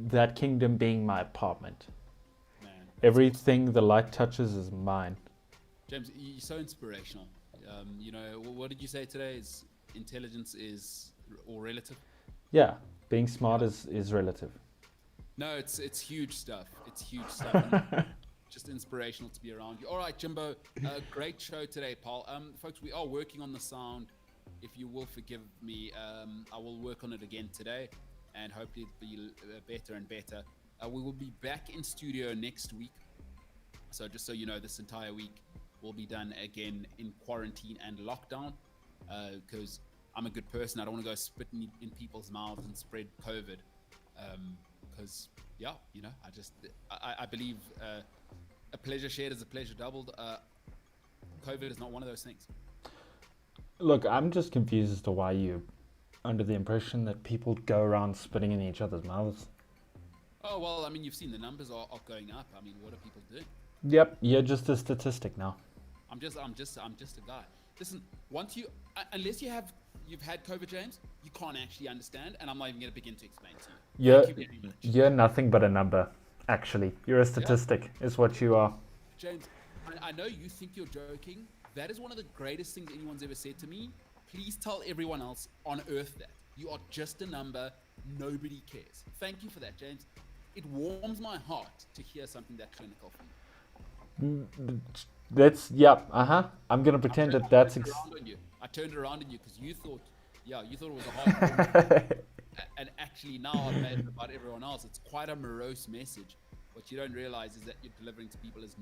That kingdom being my apartment. Man. Everything the light touches is mine. James, you're so inspirational. You know, what did you say today? Is intelligence is or relative? Yeah, being smart is relative. No, it's huge stuff. It's huge stuff. Just inspirational to be around you. All right, Jimbo, great show today, pal. Folks, we are working on the sound. If you will forgive me, I will work on it again today, and hopefully it'll be better and better. We will be back in studio next week. So just so you know, this entire week will be done again in quarantine and lockdown, because I'm a good person. I don't want to go spitting in people's mouths and spread COVID. Because yeah, you know, I believe a pleasure shared is a pleasure doubled. COVID is not one of those things. Look, I'm just confused as to why you're under the impression that people go around spitting in each other's mouths. Oh well, I mean, you've seen the numbers are going up. I mean, what are people doing? Yep, you're just a statistic now. I'm just a guy. Listen, once unless you've had COVID, James, you can't actually understand, and I'm not even going to begin to explain to you. Thank you very much. You're nothing but a number, actually. You're a statistic, is what you are. James, I know you think you're joking. That is one of the greatest things anyone's ever said to me. Please tell everyone else on earth that. You are just a number. Nobody cares. Thank you for that, James. It warms my heart to hear something that clinical from you. That's, yeah, I'm going to pretend that's... I turned around on you because you thought it was a hard and actually now I've made it about everyone else. It's quite a morose message. What you don't realize is that you're delivering to people is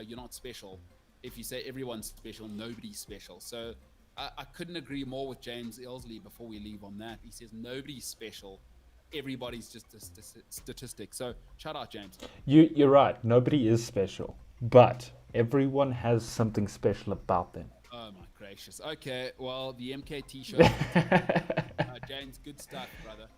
you're not special. If you say everyone's special, nobody's special. So I couldn't agree more with James Ilsley before we leave on that. He says nobody's special. Everybody's just a statistic. So shout out, James. You're right. Nobody is special. But everyone has something special about them. Oh my gracious. Okay, well, the MKT show. James, good stuff, brother.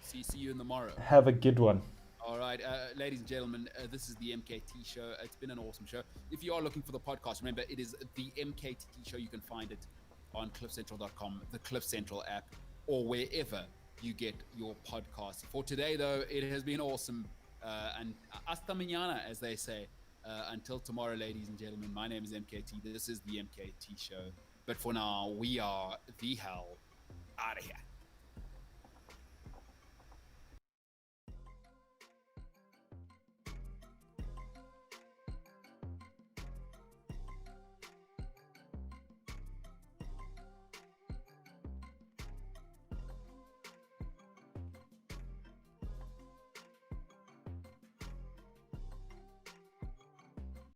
See you in the morrow. Have a good one. All right, ladies and gentlemen, this is the MKT show. It's been an awesome show. If you are looking for the podcast, remember it is the MKT show. You can find it on cliffcentral.com, the Cliff Central app, or wherever you get your podcasts. For today, though, it has been awesome. And hasta mañana, as they say. Until tomorrow, ladies and gentlemen, my name is MKT. This is the MKT show. But for now, we are the hell out of here.